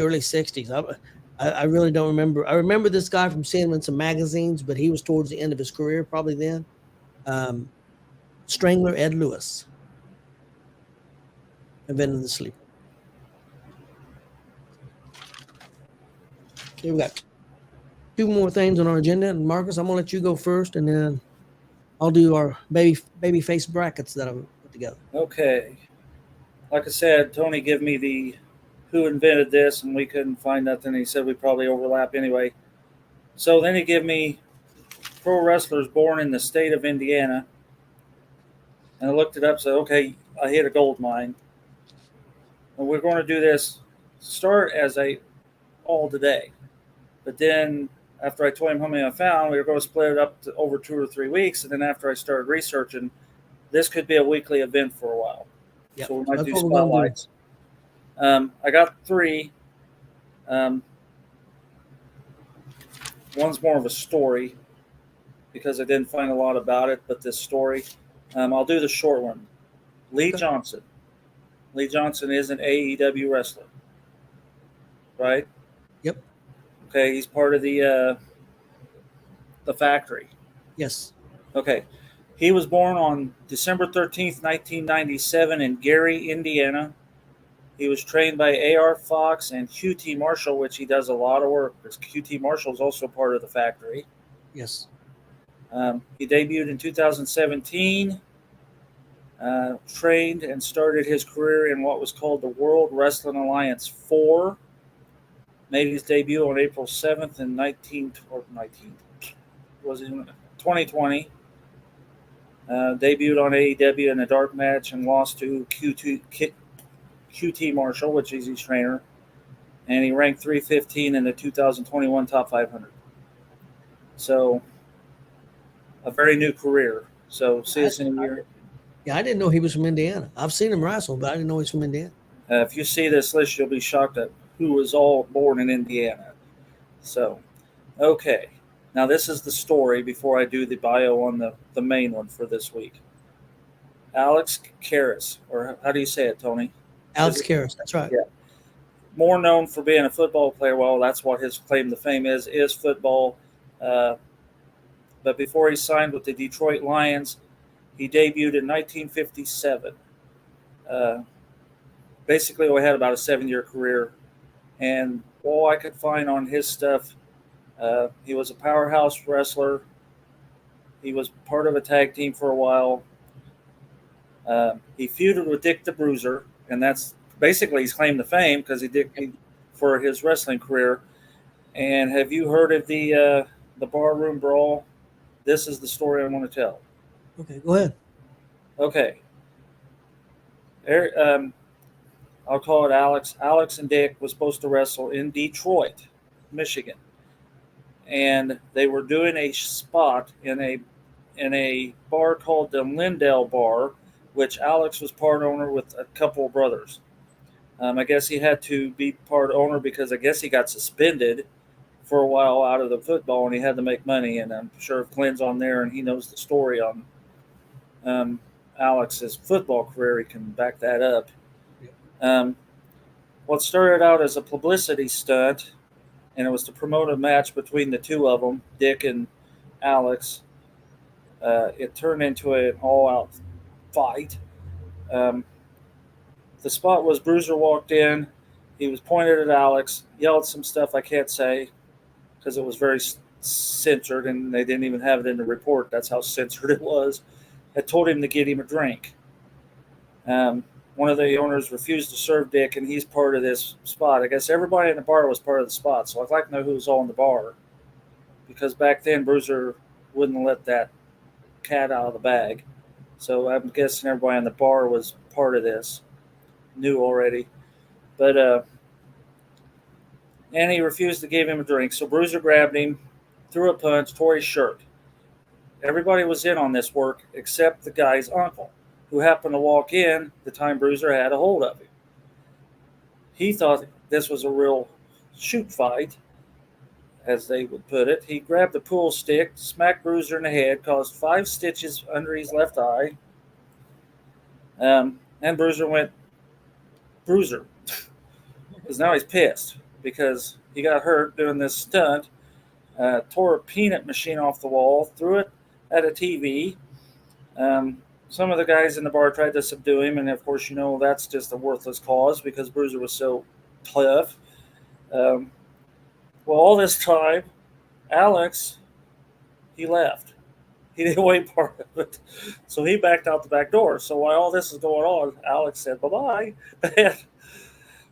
early 60s. I really don't remember. I remember this guy from seeing him in some magazines, but he was towards the end of his career, probably then. Strangler Ed Lewis invented the sleeper. Okay, we got two more things on our agenda, and Marcus, I'm gonna let you go first, and then I'll do our baby face brackets that I've put together. Okay. Like I said, Tony gave me the who invented this, and we couldn't find nothing. He said we probably overlap anyway. So then he gave me pro wrestlers born in the state of Indiana. And I looked it up, said, okay, I hit a gold mine. And we're going to do this, start as a all today. But then after I told him how many I found, we were going to split it up to over 2 or 3 weeks. And then after I started researching, this could be a weekly event for a while. Yep. So we might That's do what we're gonna do. spotlights. I got 3. One's more of a story because I didn't find a lot about it, but this story. I'll do the short one. Lee Johnson. Lee Johnson is an AEW wrestler, right? Yep. Okay, he's part of the factory. Yes. Okay. He was born on December 13th, 1997 in Gary, Indiana. He was trained by A.R. Fox and QT Marshall, which he does a lot of work because QT Marshall is also part of the factory. Yes. He debuted in 2017, trained and started his career in what was called the World Wrestling Alliance 4. Made his debut on April 7th in 2020. Debuted on AEW in a dark match and lost to QT Marshall, which is his trainer. And he ranked 315 in the 2021 Top 500. So, a very new career. So, see us in a year. Yeah, I didn't know he was from Indiana. I've seen him wrestle, but I didn't know he's from Indiana. If you see this list, you'll be shocked at who was all born in Indiana. So, okay. Now, this is the story before I do the bio on the main one for this week. Alex Karras, or how do you say it, Tony? Alex Karras, that's right. Yeah. More known for being a football player. Well, that's what his claim to fame is football. But before he signed with the Detroit Lions, he debuted in 1957. Basically, he had about a 7-year career. And all I could find on his stuff, he was a powerhouse wrestler. He was part of a tag team for a while. He feuded with Dick the Bruiser, and that's basically his claim to fame because he did for his wrestling career. And have you heard of the barroom brawl? This is the story I want to tell. Okay, go ahead. Okay. I'll call it Alex. Alex and Dick was supposed to wrestle in Detroit, Michigan, and they were doing a spot in a bar called the Lindell Bar, which Alex was part owner with a couple of brothers. I guess he had to be part owner because I guess he got suspended for a while out of the football, and he had to make money. And I'm sure Clint's on there, and he knows the story on. Alex's football career, he can back that up. What started out as a publicity stunt, and it was to promote a match between the two of them, Dick and Alex. It turned into an all-out fight. Um, the spot was Bruiser walked in. He was pointed at Alex, yelled some stuff I can't say because it was very censored, and they didn't even have it in the report. That's how censored it was. I told him to get him a drink. One of the owners refused to serve Dick, and he's part of this spot. I guess everybody in the bar was part of the spot, so I'd like to know who was all in the bar, because back then Bruiser wouldn't let that cat out of the bag. So I'm guessing everybody in the bar was part of this, knew already. But and he refused to give him a drink, so Bruiser grabbed him, threw a punch, tore his shirt. Everybody was in on this work except the guy's uncle, who happened to walk in the time Bruiser had a hold of him. He thought this was a real shoot fight, as they would put it. He grabbed the pool stick, smacked Bruiser in the head, caused 5 stitches under his left eye. And Bruiser went, Bruiser. Because now he's pissed because he got hurt doing this stunt, tore a peanut machine off the wall, threw it at a TV. Some of the guys in the bar tried to subdue him, and of course, that's just a worthless cause because Bruiser was so tough. Well, all this time, Alex, he left. He didn't wait part of it. So he backed out the back door. So while all this is going on, Alex said bye-bye.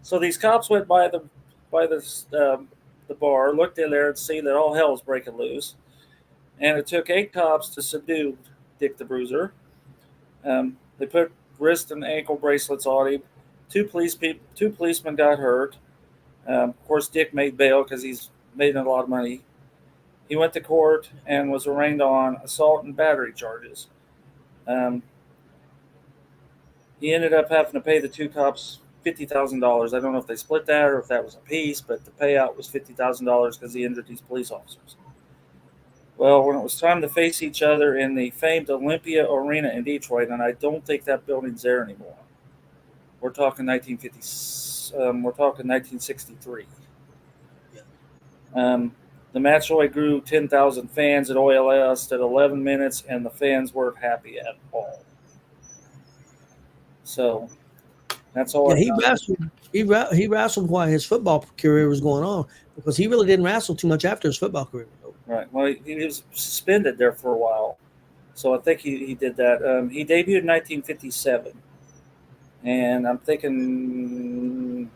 So these cops went by the bar, looked in there and see that all hell was breaking loose. And it took 8 cops to subdue Dick the Bruiser. They put wrist and ankle bracelets on him. 2 policemen got hurt. Of course, Dick made bail because he's made a lot of money. He went to court and was arraigned on assault and battery charges. He ended up having to pay the 2 cops $50,000. I don't know if they split that or if that was a piece, but the payout was $50,000 because he injured these police officers. Well, when it was time to face each other in the famed Olympia Arena in Detroit, and I don't think that building's there anymore. We're talking 1963. The match only grew 10,000 fans. It only lasted 11 minutes, and the fans weren't happy at all. So that's all. Yeah, he wrestled while his football career was going on because he really didn't wrestle too much after his football career was over. Right. Well, he was suspended there for a while, so I think he did that. He debuted in 1957, and I'm thinking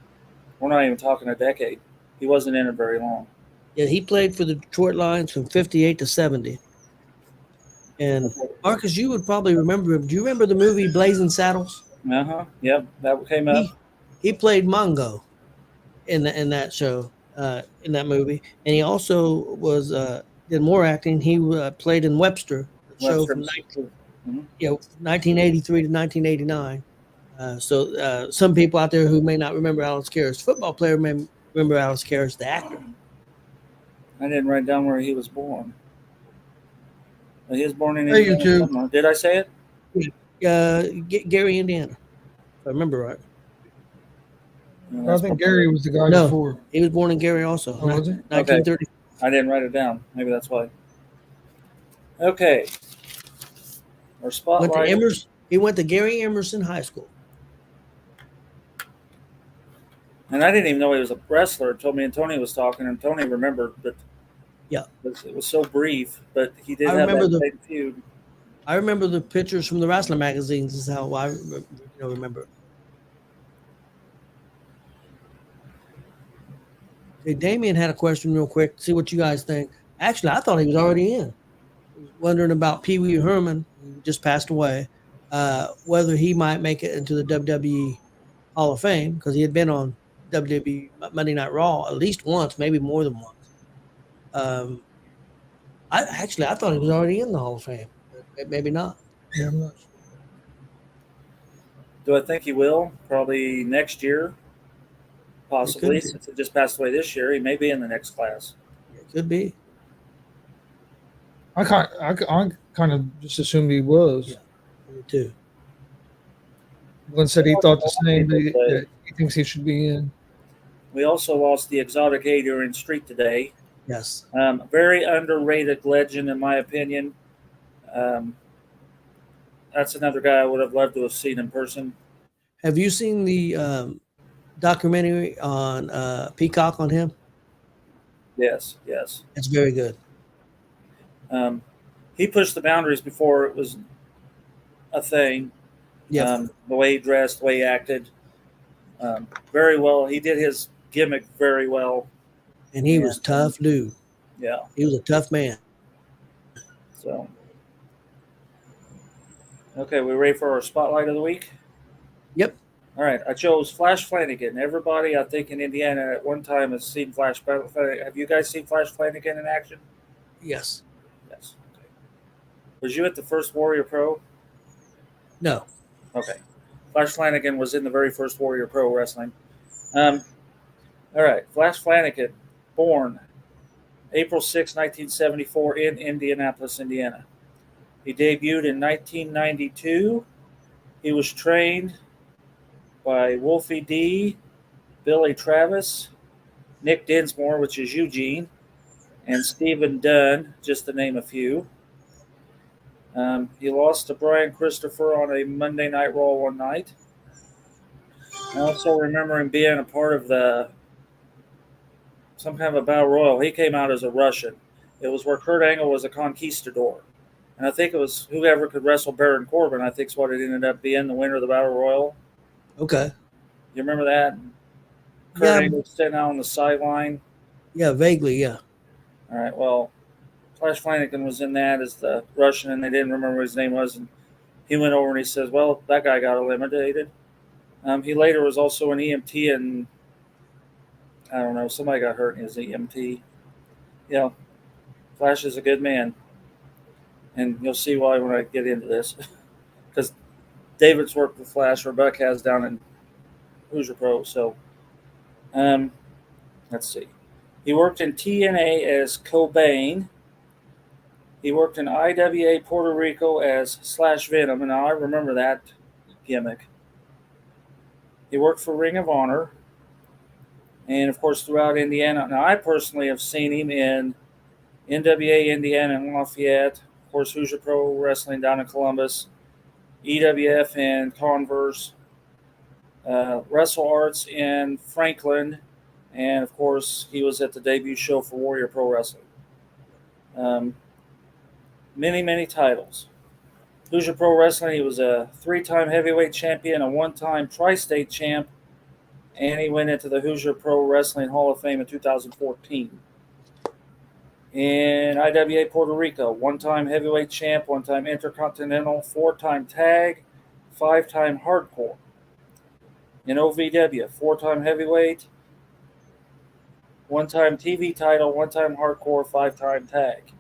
we're not even talking a decade. He wasn't in it very long. Yeah, he played for the Detroit Lions from 58 to 70. And Marcus, you would probably remember him. Do you remember the movie Blazing Saddles? Yep, that came up. He played Mongo in that show, in that movie, and he also did more acting. He played in Webster, the show from 1983 to 1989. So some people out there who may not remember Alex Karras, football player, may remember Alex Karras, the actor. I didn't write down where he was born. He was born in Indiana. Indiana. Did I say it? Gary, Indiana, if I remember right. I think Gary was the guy before. He was born in Gary also. Oh, was he? 1930. Okay. I didn't write it down. Maybe that's why. Okay. Our spotlight. He went to Gary Emerson High School. And I didn't even know he was a wrestler until me and Tony was talking, and Tony remembered, but yeah, it was so brief. But he did have that big feud. I remember the pictures from the wrestling magazines. Is how I remember. Okay, Damien had a question real quick. See what you guys think. Actually, I thought he was already in. I was wondering about Pee Wee Herman, who just passed away, whether he might make it into the WWE Hall of Fame because he had been on WWE Monday Night Raw at least once, maybe more than once. I thought he was already in the Hall of Fame. Maybe not. Yeah, I'm not sure. Do I think he will? Probably next year. Possibly, since he just passed away this year. He may be in the next class. It could be. I kind of just assumed he was. Yeah, me too. Glenn said he thought the same. People say. That he thinks he should be in. We also lost the exotic 8er in Street today. Yes. Very underrated legend, in my opinion. That's another guy I would have loved to have seen in person. Have you seen the documentary on Peacock on him? Yes. It's very good. He pushed the boundaries before it was a thing. Yeah. The way he dressed, the way he acted, very well. He did his gimmick very well. And he was tough, dude. Yeah. He was a tough man. So, okay, we ready for our spotlight of the week? Yep. All right, I chose Flash Flanagan. Everybody, I think, in Indiana at one time has seen Flash Flanagan. Have you guys seen Flash Flanagan in action? Yes. Yes. Okay. Was you at the first Warrior Pro? No. Okay. Flash Flanagan was in the very first Warrior Pro Wrestling. All right, Flash Flanagan, born April 6, 1974 in Indianapolis, Indiana. He debuted in 1992. He was trained by Wolfie D, Billy Travis, Nick Dinsmore, which is Eugene, and Stephen Dunn, just to name a few. He lost to Brian Christopher on a Monday Night Raw one night. I also remember him being a part of some kind of a battle royal. He came out as a Russian. It was where Kurt Angle was a conquistador. And I think it was whoever could wrestle Baron Corbin, I think is what it ended up being, the winner of the battle royal. Okay. You remember that? Kurt Angle sitting out on the sideline. Yeah, vaguely, yeah. All right, well, Flash Flanagan was in that as the Russian, and they didn't remember what his name was. And he went over and he says, well, that guy got eliminated. He later was also an EMT, and I don't know, somebody got hurt in his EMT. Yeah, Flash is a good man. And you'll see why when I get into this. Because David's worked with Flash, or Buck has down in Hoosier Pro. So, let's see. He worked in TNA as Cobain. He worked in IWA Puerto Rico as Slash Venom, and I remember that gimmick. He worked for Ring of Honor, and of course throughout Indiana. Now, I personally have seen him in NWA Indiana and Lafayette, of course Hoosier Pro Wrestling down in Columbus, EWF and Converse, Wrestle Arts in Franklin, and of course he was at the debut show for Warrior Pro Wrestling. Many titles. Hoosier Pro Wrestling, he was a 3-time heavyweight champion, a 1-time tri-state champ, and he went into the Hoosier Pro Wrestling Hall of Fame in 2014. In IWA Puerto Rico, 1-time heavyweight champ, 1-time intercontinental, 4-time tag, 5-time hardcore. In OVW, 4-time heavyweight, 1-time TV title, 1-time hardcore, 5-time tag.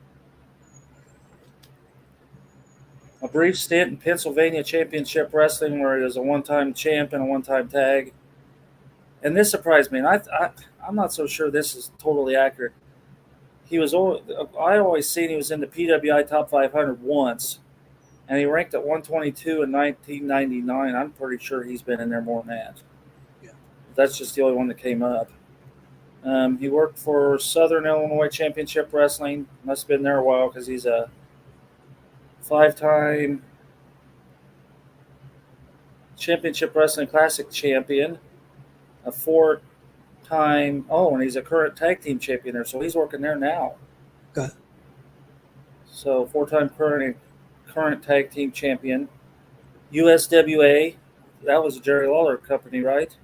A brief stint in Pennsylvania Championship Wrestling where he was a 1-time champ and a 1-time tag. And this surprised me, and I'm not so sure this is totally accurate. I always seen he was in the PWI Top 500 once, and he ranked at 122 in 1999. I'm pretty sure he's been in there more than that. Yeah. That's just the only one that came up. He worked for Southern Illinois Championship Wrestling. Must have been there a while because he's a 5-time Championship Wrestling Classic champion, a 4-time, and he's a current tag team champion there, so he's working there now. Okay. So 4-time current tag team champion. USWA, that was a Jerry Lawler company, right?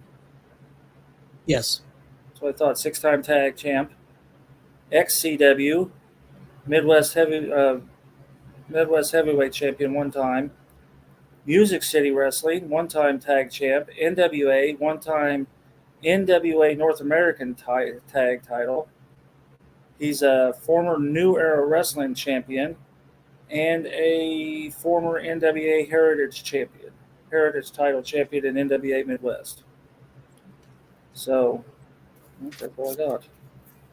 Yes. That's what I thought. 6-time tag champ. XCW, Midwest Heavyweight Champion 1 time. Music City Wrestling, 1-time tag champ. NWA, 1-time NWA North American tag title. He's a former New Era Wrestling champion and a former NWA Heritage title champion in NWA Midwest. So, that's all I got.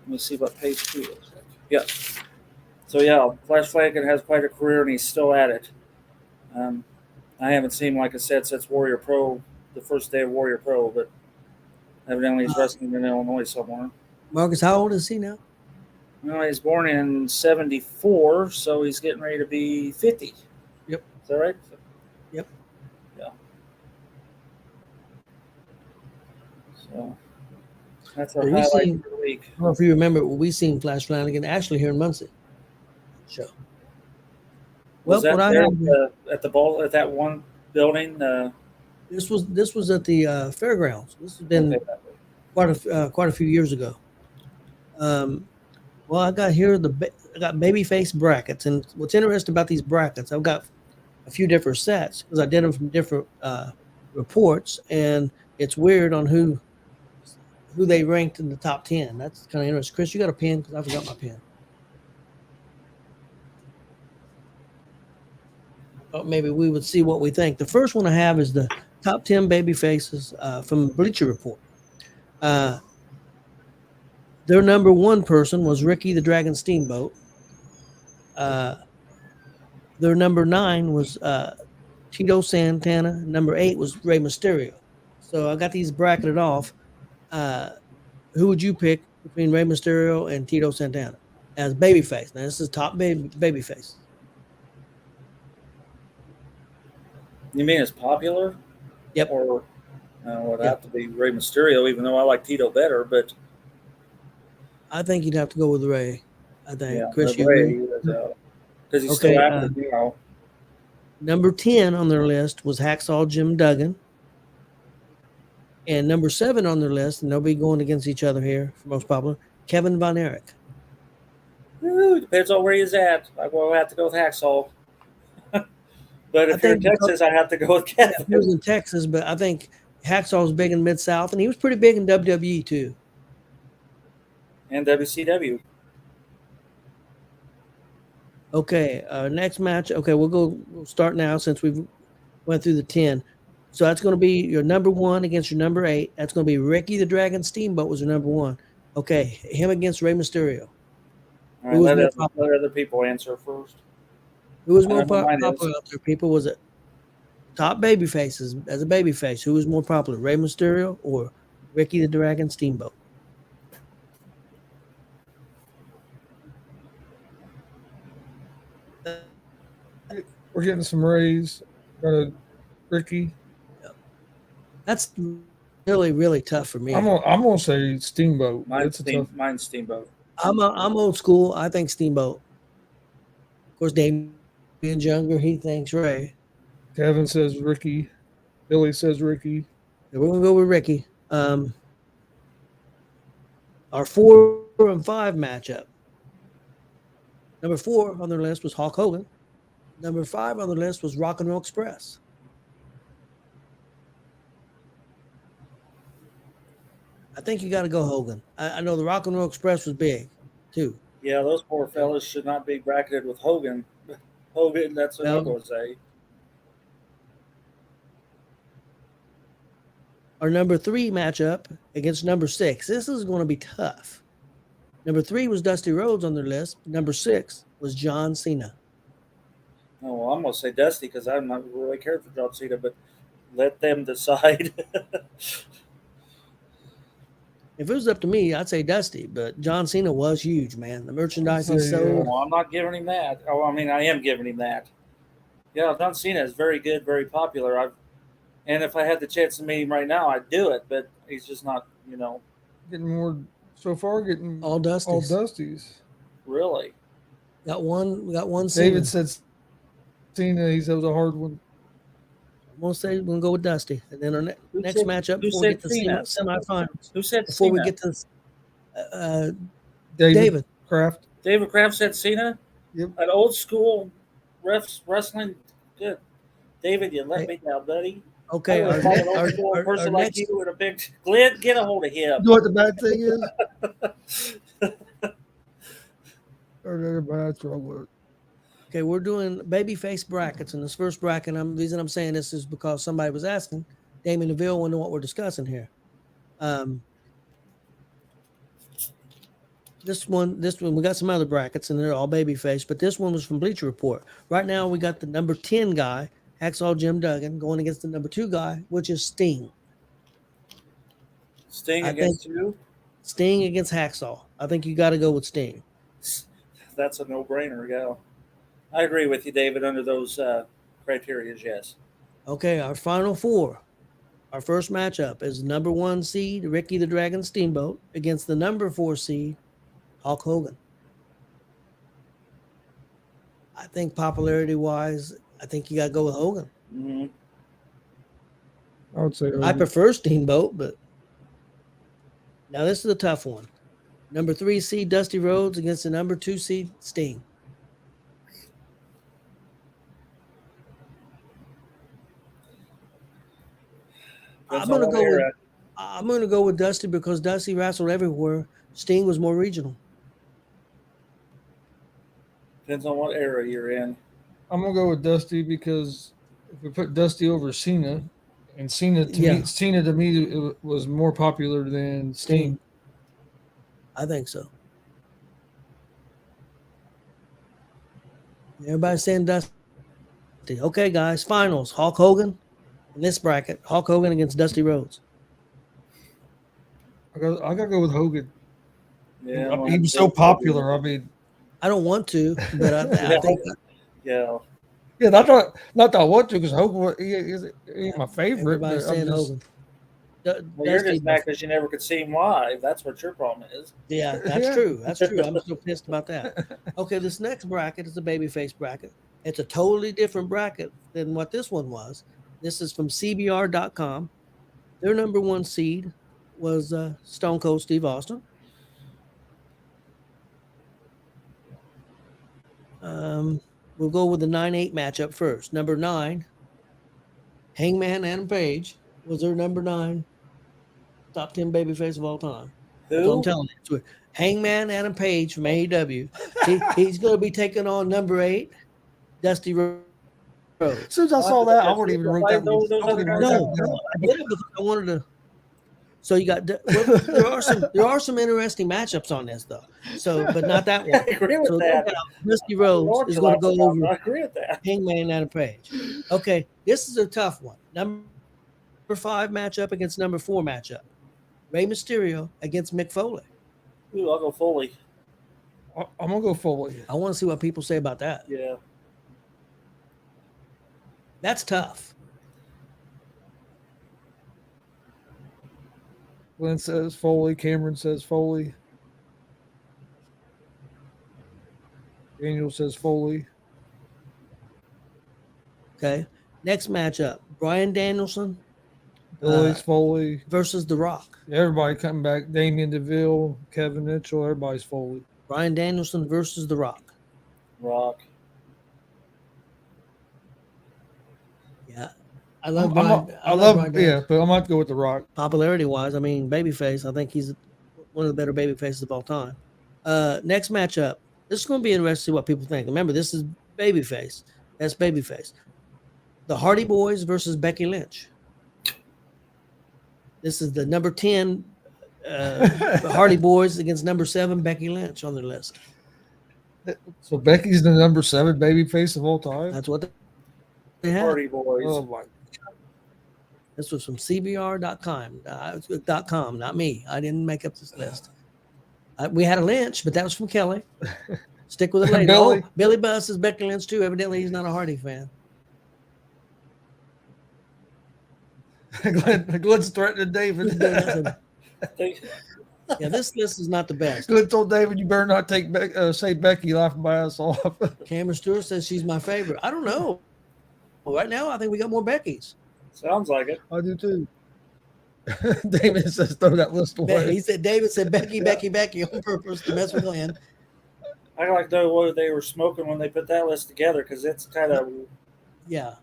Let me see what page 2 looks like. Yeah. So, yeah, Flash Flanagan has quite a career, and he's still at it. I haven't seen him, like I said, since Warrior Pro, the first day of Warrior Pro, but evidently he's wrestling in Illinois somewhere. Marcus, how old is he now? Well, he was born in '74, so he's getting ready to be 50. Yep. Is that right? Yep. Yeah. So that's our Well, we highlight seen- for the week. I don't know if you remember, we seen Flash Flanagan actually here in Muncie. Show. Was that what I there have, at the ball at that one building? this was at the fairgrounds. This has been Okay. quite a few years ago. Well, I got here I got babyface brackets, and what's interesting about these brackets, I've got a few different sets because I did them from different reports, and it's weird on who they ranked in the top 10. That's kind of interesting. Chris, you got a pen? Because I forgot my pen. Maybe we would see what we think. The first one I have is the top 10 baby faces from Bleacher Report. Their number one person was Ricky the Dragon Steamboat. Their number 9 was Tito Santana. Number 8 was Rey Mysterio. So I got these bracketed off. Who would you pick between Rey Mysterio and Tito Santana as babyface? Now this is top babyface. You mean it's popular? Yep. Or it would have to be Rey Mysterio, even though I like Tito better. But I think you'd have to go with Ray. I think. yeah, Chris, you Rey agree? because he's Okay, still active now. Number 10 on their list was Hacksaw Jim Duggan. And number 7 on their list, and they'll be going against each other here for most popular, Kevin Von Erich. Ooh, depends on where he's at. I will have to go with Hacksaw. But if you're in Texas, I have to go with Kevin. He was in Texas, but I think Hacksaw was big in Mid-South, and he was pretty big in WWE too. And WCW. Okay, next match. Okay, we'll start now since we've went through the 10. So that's going to be your number 1 against your number 8. That's going to be Ricky the Dragon Steamboat was your number 1. Okay, him against Rey Mysterio. All right, let other people answer first. Who was more I know mine popular is. out there? People, was it top baby faces as a baby face? Who was more popular, Rey Mysterio or Ricky the Dragon Steamboat? We're getting some Rays. Got a Ricky. That's really, really tough for me. I'm gonna say Steamboat. Mine's Steamboat. I'm old school. I think Steamboat. Of course, Damien's younger. He thinks Ray. Kevin says Ricky. Billy says Ricky. And we're gonna go with Ricky. Our 4 and 5 matchup. Number 4 on their list was Hulk Hogan. Number 5 on the list was Rock and Roll Express. I think you got to go Hogan. I know the Rock and Roll Express was big, too. Yeah, those poor fellas should not be bracketed with Hogan. Hogan, that's what I'm going to say. Our number 3 matchup against number 6. This is going to be tough. Number 3 was Dusty Rhodes on their list. Number 6 was John Cena. Oh, well, I'm going to say Dusty because I'm not really cared for John Cena, but let them decide. If it was up to me, I'd say Dusty, but John Cena was huge, man. The merchandise he sold. Well, I'm not giving him that. Oh, I mean, I am giving him that. Yeah, John Cena is very good, very popular. And if I had the chance to meet him right now, I'd do it, but he's just not, Getting more so far. Getting all Dusties. All Dusties. Really. We got one Cena. David said Cena. He said it was a hard one. I'm gonna say we're gonna go with Dusty, and then our next matchup who before we get to Cena? semifinals. Who said Before Cena? we get to David Kraft. David Kraft said Cena? Yep. An old school wrestling. Good. David, you let me down, buddy. Okay, I would an old school person like next, you with a big Glenn, get a hold of him. You know what the bad thing is? That's wrong with it. okay, we're doing babyface brackets, and this first bracket. The reason I'm saying this is because somebody was asking. Damien Neville wanted to know what we're discussing here. This one, we got some other brackets, and they're all babyface, but this one was from Bleacher Report. Right now, we got the number 10 guy Hacksaw Jim Duggan, going against the number 2 guy, which is Sting. Sting I against you? Sting against Hacksaw. I think you got to go with Sting. That's a no-brainer, yeah. I agree with you, David, under those criteria, yes. Okay, our final 4. Our first matchup is number 1 seed Ricky the Dragon Steamboat against the number 4 seed Hulk Hogan. I think popularity-wise, I think you got to go with Hogan. Mm-hmm. I would say I Hogan. prefer Steamboat, but now this is a tough one. Number 3 seed Dusty Rhodes against the number 2 seed Sting. Depends I'm on gonna what go with era. I'm gonna go with Dusty because Dusty wrestled everywhere. Sting was more regional. Depends on what era you're in. I'm gonna go with Dusty because if we put Dusty over Cena, and Cena to me it was more popular than Sting. I think so. Everybody's saying Dusty. Okay, guys, finals. Hulk Hogan in this bracket. Hulk Hogan against Dusty Rhodes. I gotta go with Hogan. Yeah, He was so popular. I mean, I don't want to, but I think. Yeah. Yeah, not that I want to because Hogan he's my favorite. Everybody's saying Hogan. Well, you're just mad because you never could see him live. That's what your problem is. Yeah, that's true. That's true. I'm so pissed about that. Okay, this next bracket is a babyface bracket. It's a totally different bracket than what this one was. This is from CBR.com. Their number 1 seed was Stone Cold Steve Austin. We'll go with the 9-8 matchup first. Number 9, Hangman Adam Page was their number 9 top 10 babyface of all time. Who? I'm telling you. Hangman Adam Page from AEW. He's going to be taking on number 8, Dusty Rhodes. As soon as I saw that, I wouldn't even wrote that. I wanted to. So you got there are some interesting matchups on this though. So, but not that one. I agree with that. Dusty Rhodes is going to go over. I agree with that. Hangman Adam Page. Okay, this is a tough one. Number 5 matchup against number 4 matchup. Rey Mysterio against Mick Foley. Ooh, I'll go Foley. I'm gonna go Foley. I want to see what people say about that. Yeah. That's tough. Glenn says Foley. Cameron says Foley. Daniel says Foley. Okay. Next matchup: Bryan Danielson Foley versus The Rock. Everybody coming back. Damian DeVille, Kevin Mitchell. Everybody's Foley. Bryan Danielson versus The Rock. Rock. Yeah. I love Bryan. I love Bryan Danielson. But I'm going to go with The Rock. Popularity-wise, I mean, babyface, I think he's one of the better babyfaces of all time. Next matchup. This is going to be interesting to see what people think. Remember, this is babyface. That's babyface. The Hardy Boys versus Becky Lynch. This is the number 10 the Hardy Boys against number 7 Becky Lynch on their list. So Becky's the number 7 babyface of all time? That's what they have. Hardy Boys. Oh, my. This was from CBR.com. .com, not me. I didn't make up this list. We had a Lynch, but that was from Kelly. Stick with it later. Billy. Billy Buss is Becky Lynch too. Evidently, he's not a Hardy fan. Glenn's threatening David. Yeah, this list is not the best. Glenn told David, "You better not say Becky laughing my ass off." Cameron Stewart says she's my favorite. I don't know. Well, right now, I think we got more Beckys. Sounds like it. I do too. David says throw that list away. He said David said Becky on purpose to mess with Glenn. I like to know what they were smoking when they put that list together because it's kind of. Yeah.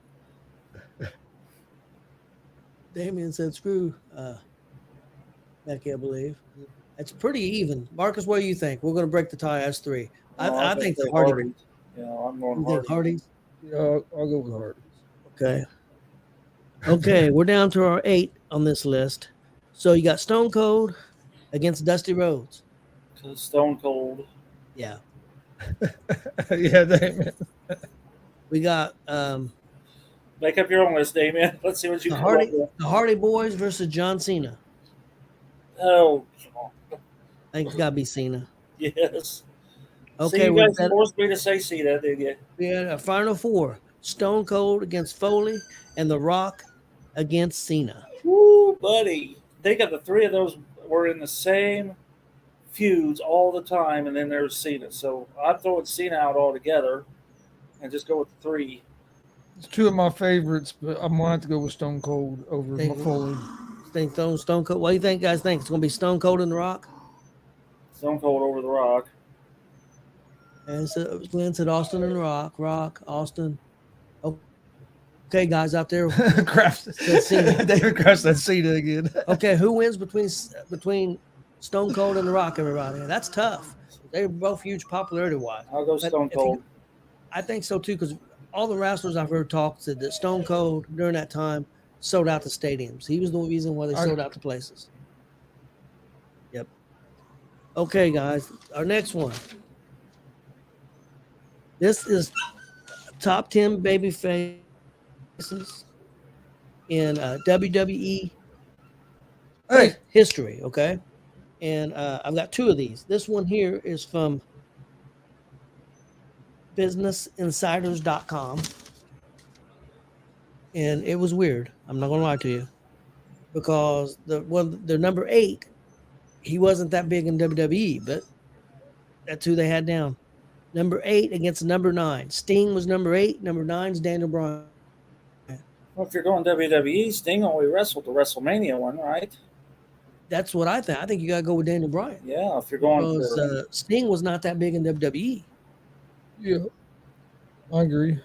Damien said screw Becky, I believe. It's pretty even. Marcus, what do you think? We're going to break the tie as 3. I think the Hardy. Yeah, I'm going You think Hardy's? Yeah, I'll go with Hardy. Okay. Okay, we're down to our 8 on this list. So you got Stone Cold against Dusty Rhodes. Stone Cold. Yeah. Yeah, Damon. We got Make up your own list, Damien. Let's see what you The come up with. Hardy Boys versus John Cena. Oh, I think it's got to be Cena. yes. See, Okay, you we guys forced me to say Cena, did you? had a final four: Stone Cold against Foley, and The Rock against Cena. Woo, buddy. Think of the three of those were in the same feuds all the time, and then there's Cena. So I'm throwing Cena out altogether and just go with the three. It's two of my favorites, but I'm going to have to go with Stone Cold over Foley. Think Stone Cold. What do you think, guys? Think it's going to be Stone Cold and The Rock? Stone Cold over The Rock. And so Glenn said Austin and Rock, Austin. Okay, guys out there. David Kraft said Cena again. Okay, who wins between Stone Cold and The Rock, everybody? That's tough. They're both huge popularity wise. I'll go Stone Cold. I think so too, because all the wrestlers I've heard talk said that Stone Cold during that time sold out the stadiums. He was the reason why they sold out the places. Yep. Okay, guys, our next one. This is top 10 baby faces in WWE history, okay? And I've got two of these. This one here is from businessinsiders.com. And it was weird. I'm not going to lie to you. Because the number 8, he wasn't that big in WWE, but that's who they had down. Number 8 against number 9. Sting was number 8. Number 9 is Daniel Bryan. Well, if you're going WWE, Sting only wrestled the WrestleMania one, right? That's what I think. I think you got to go with Daniel Bryan. Yeah, if you're going because Sting was not that big in WWE. Yeah, I agree.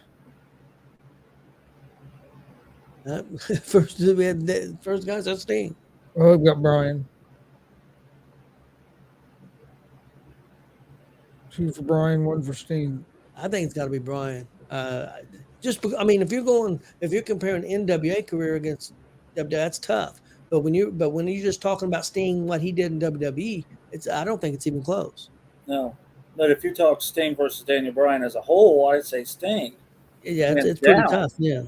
First guy said Sting. Oh, I've got Bryan. 2 for Bryan, 1 for Sting. I think it's got to be Bryan. If you're comparing NWA career against WWE, that's tough. But when you're just talking about Sting, what he did in WWE, I don't think it's even close. No, but if you talk Sting versus Daniel Bryan as a whole, I'd say Sting. Yeah, it's pretty tough. Yeah.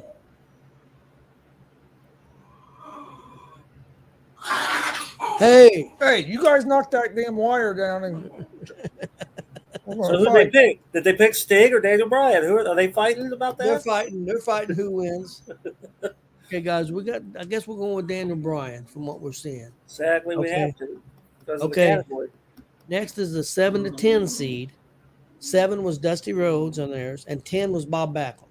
Hey, you guys knocked that damn wire down and. So who did they pick? Did they pick Sting or Daniel Bryan? Who are they fighting about that? They're fighting who wins. Okay, guys, I guess we're going with Daniel Bryan from what we're seeing. Exactly, we have to. Because of the category. Next is the 7 to 10 seed. 7 was Dusty Rhodes on theirs, and 10 was Bob Backlund.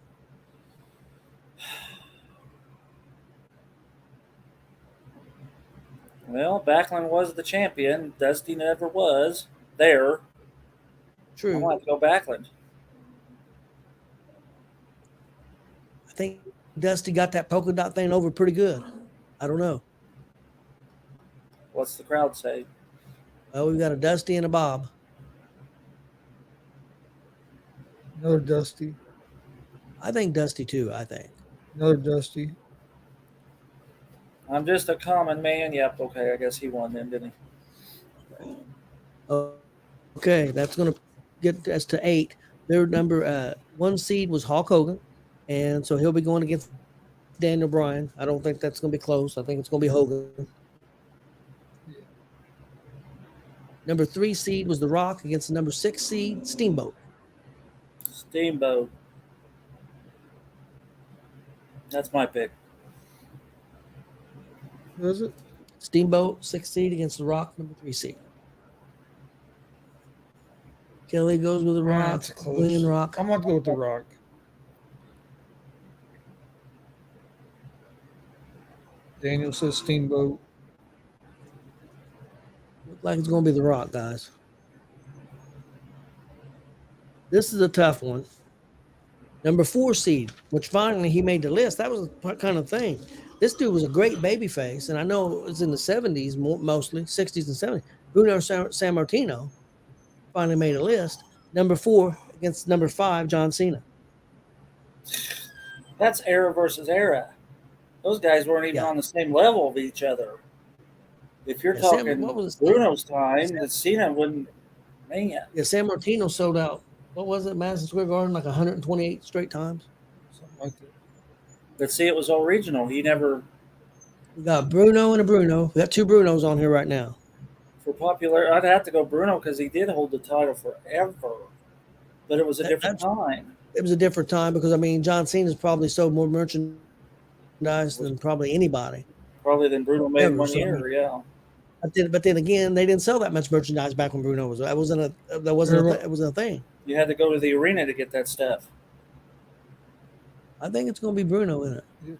Well, Backlund was the champion. Dusty never was there. True. I want to go Backlund. I think Dusty got that polka dot thing over pretty good. I don't know. What's the crowd say? Well, we've got a Dusty and a Bob. Another Dusty. I think Dusty too, Another Dusty. I'm just a common man. Yep, okay, I guess he won then, didn't he? Okay, that's going to get us to 8. Their number 1 seed was Hulk Hogan, and so he'll be going against Daniel Bryan. I don't think that's going to be close. I think it's going to be Hogan. Number 3 seed was The Rock against the number 6 seed, Steamboat. Steamboat. That's my pick. Who is it? Steamboat, 6 seed against The Rock, number 3 seed. Kelly goes with The Rock. William Rock. I'm going to go with The Rock. Daniel says Steamboat. Looks like it's going to be The Rock, guys. This is a tough one. Number 4 seed, which finally he made the list. That was a kind of thing. This dude was a great baby face, and I know it's in the 70s mostly, 60s and 70s. Bruno Sammartino finally made a list. Number 4 against number 5, John Cena. That's era versus era. Those guys weren't even on the same level of each other. If you're talking Bruno's time, the Cena wouldn't. Man. Yeah, Sammartino sold out. What was it, Madison Square Garden, like 128 straight times? Something like that. But see, it was all regional. He never, We got Bruno and a Bruno. We got two Brunos on here right now. for popular, I'd have to go Bruno because he did hold the title forever. But it was a different time. It was a different time because, I mean, John Cena's probably sold more merchandise than probably anybody. Probably than Bruno made Ever, one so, I year, mean, yeah. But then again, they didn't sell that much merchandise back when Bruno was. It wasn't a thing. You had to go to the arena to get that stuff. I think it's going to be Bruno in it.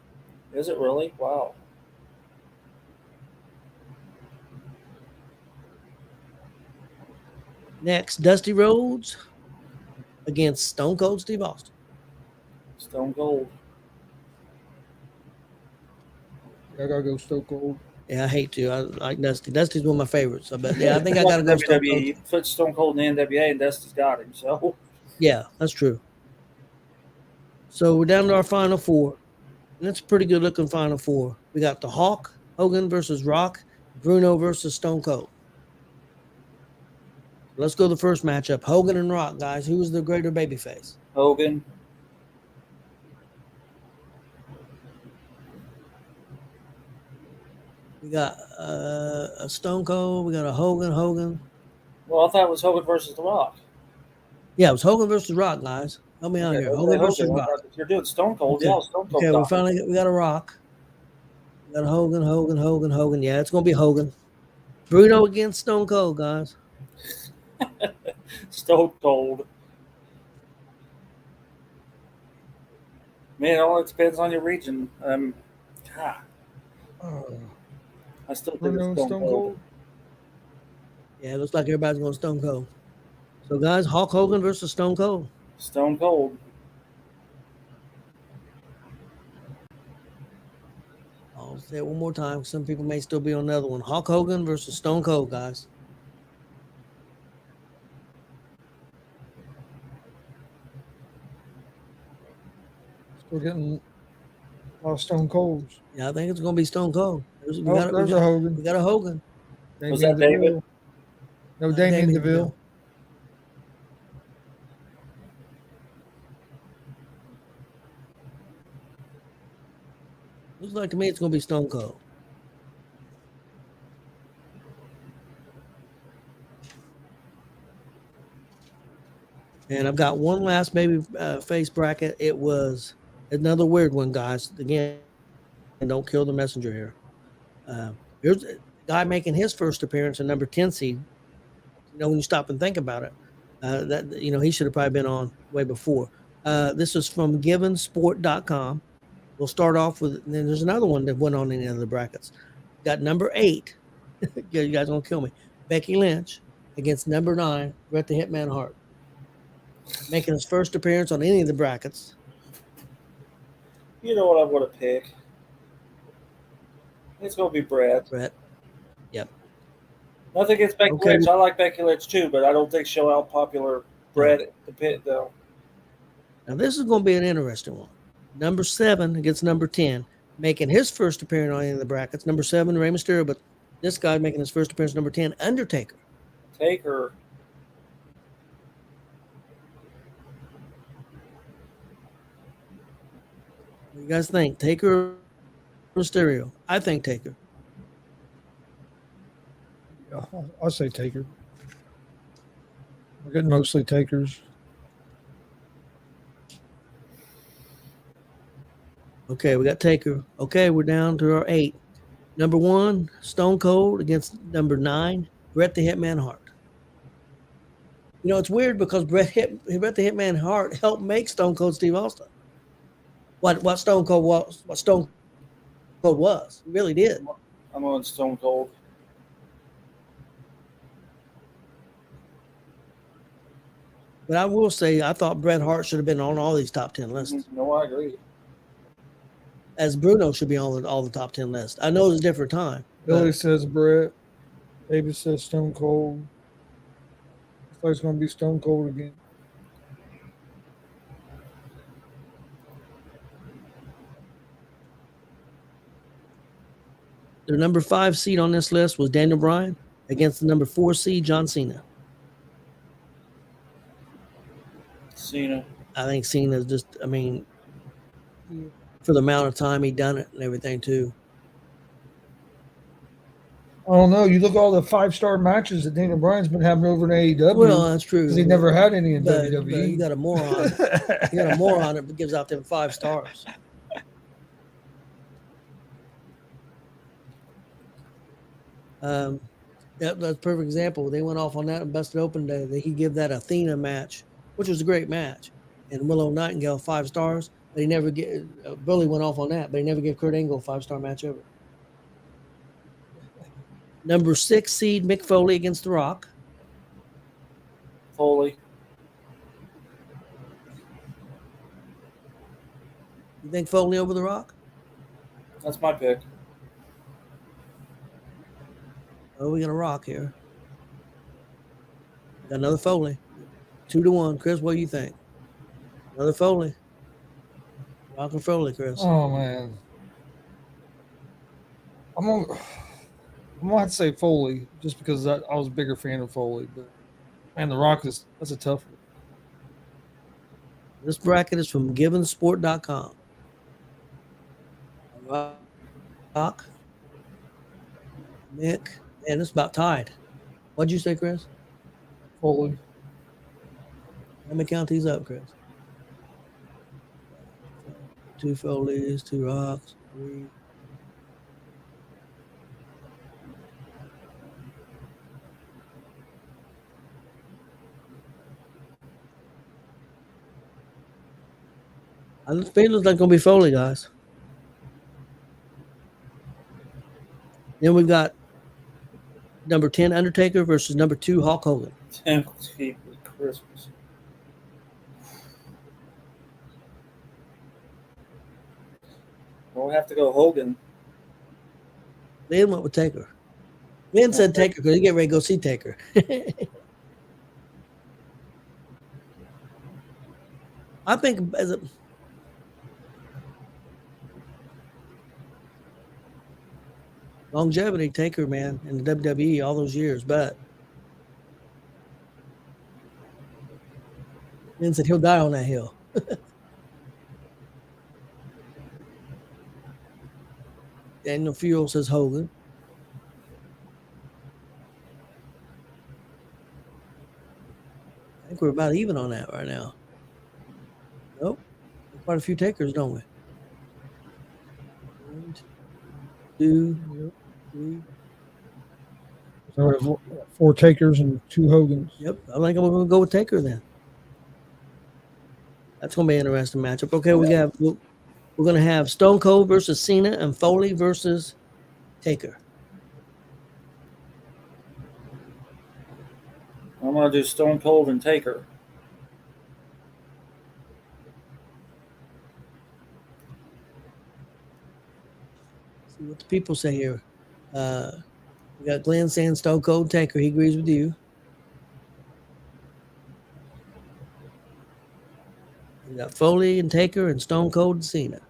Is it really? Wow. Next, Dusty Rhodes against Stone Cold Steve Austin. Stone Cold. I gotta go Stone Cold. Yeah, I hate to. I like Dusty. Dusty's one of my favorites. I think I got to go Stone Cold. WWE. Put Stone Cold in the NWA, and Dusty's got him. So Yeah, that's true. So we're down to our final four. And it's a pretty good looking final four. We got the Hawk, Hogan versus Rock, Bruno versus Stone Cold. Let's go to the first matchup. Hogan and Rock, guys. Who was the greater babyface? Hogan. We got a Stone Cold. We got a Hogan. Well, I thought it was Hogan versus The Rock. Yeah, it was Hogan versus Rock, guys. Help me out here. Hogan versus Rock. If you're doing Stone Cold, Okay. yeah, Stone Cold. Okay, we got a Rock. We got a Hogan. Yeah, it's gonna be Hogan. Bruno against Stone Cold, guys. Stone Cold. Man, it all depends on your region. God, I still think Bruno it's Stone Cold. Yeah, it looks like everybody's going Stone Cold. So, guys, Hulk Hogan versus Stone Cold. Stone Cold. I'll say it one more time. Some people may still be on another one. Hulk Hogan versus Stone Cold, guys. Still getting a lot of Stone Colds. Yeah, I think it's going to be Stone Cold. There's a Hogan. We got a Hogan. Was that David? No, Damien DeVille. Looks like to me it's going to be Stone Cold. And I've got one last baby face bracket. It was another weird one, guys. Again, don't kill the messenger here. Here's a guy making his first appearance, a number 10 seed. You know, when you stop and think about it, he should have probably been on way before. This is from givensport.com. We'll start off with, and then there's another one that went on in the other brackets. Got number 8. You guys gonna kill me. Becky Lynch against number 9, Bret the Hitman Hart. Making his first appearance on any of the brackets. You know what I'm going to pick? It's going to be Bret. Yep. Nothing against Becky Lynch. I like Becky Lynch too, but I don't think she'll out popular Bret at the pit though. Now this is going to be an interesting one. Number 7 against number 10, making his first appearance on any of the brackets. Number 7, Rey Mysterio, but this guy making his first appearance, number 10, Undertaker. Taker. What do you guys think? Taker or Mysterio? I think Taker. Yeah, I'll say Taker. We're getting mostly Takers. Okay, we got Taker. Okay, we're down to our 8. Number 1, Stone Cold against number 9, Bret the Hitman Hart. You know, it's weird because Bret the Hitman Hart helped make Stone Cold Steve Austin. What Stone Cold was. He really did. I'm on Stone Cold. But I will say, I thought Bret Hart should have been on all these top 10 lists. No, I agree. As Bruno should be on all the top 10 lists. I know it's a different time. Billy says Bret. David says Stone Cold. I thought it's going to be Stone Cold again. The number 5 seed on this list was Daniel Bryan against the number 4 seed, John Cena. Cena. I think Cena's just, for the amount of time he done it and everything too. I don't know. You look at all the 5-star matches that Daniel Bryan's been having over in AEW. Well, that's true. Because he never had any in But WWE. you got a moron. You got a moron that gives out them 5 stars. That's a perfect example. They went off on that and busted open day. He give that Athena match, which was a great match, and Willow Nightingale 5 stars. But he never get Bully went off on that, but he never gave Kurt Angle a 5-star match ever. Number 6 seed Mick Foley against The Rock. Foley. You think Foley over The Rock? That's my pick. Oh, we got a Rock here. Got another Foley. 2-1. Chris, what do you think? Another Foley. Rock and Foley, Chris. Oh man, I'm gonna have to say Foley just because I was a bigger fan of Foley. But man, The Rock that's a tough one. This bracket is from givensport.com. Rock, Mick, and it's about tied. What'd you say, Chris? Foley. Let me count these up, Chris. 2 Foleys, 2 Rocks, 3. I feel it's not going to be Foley, guys. Then we've got number 10 Undertaker versus number 2 Hulk Hogan. Thanksgiving Christmas. Well, we have to go Hogan. Lynn went with Taker. Lynn said Taker because he get ready to go see Taker. I think as a longevity Taker, man, in the WWE all those years, but Lynn said he'll die on that hill. Daniel Fuel says Hogan. I think we're about even on that right now. Nope. Quite a few takers, don't we? 1, 2, 3. So we have 4 Takers and 2 Hogans. Yep. I think I'm going to go with Taker then. That's going to be an interesting matchup. Okay, we're going to have Stone Cold versus Cena and Foley versus Taker. I'm going to do Stone Cold and Taker. See what the people say here. We got Glenn saying Stone Cold Taker. He agrees with you. We got Foley and Taker and Stone Cold and Cena.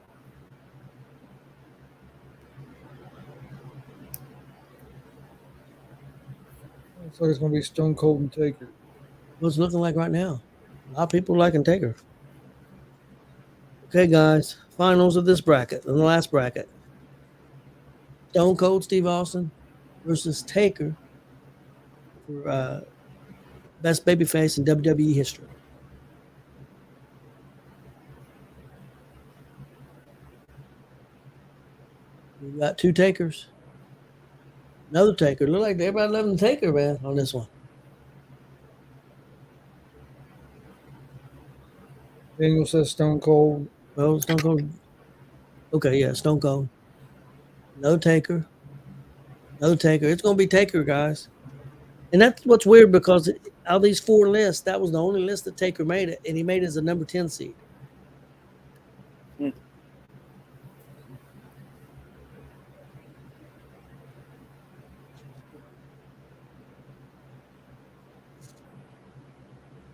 Looks like it's going to be Stone Cold and Taker. What's it looking like right now? A lot of people liking Taker. Okay, guys. Finals of this bracket, and the last bracket. Stone Cold Steve Austin versus Taker for best babyface in WWE history. We got 2 Takers. Another Taker. Look like everybody loving the Taker, man, on this one. Daniel says Stone Cold. Well, Stone Cold. Okay, yeah, Stone Cold. Another Taker. Another Taker. It's going to be Taker, guys. And that's what's weird because out of these 4 lists, that was the only list that Taker made it, and he made it as a number 10 seed.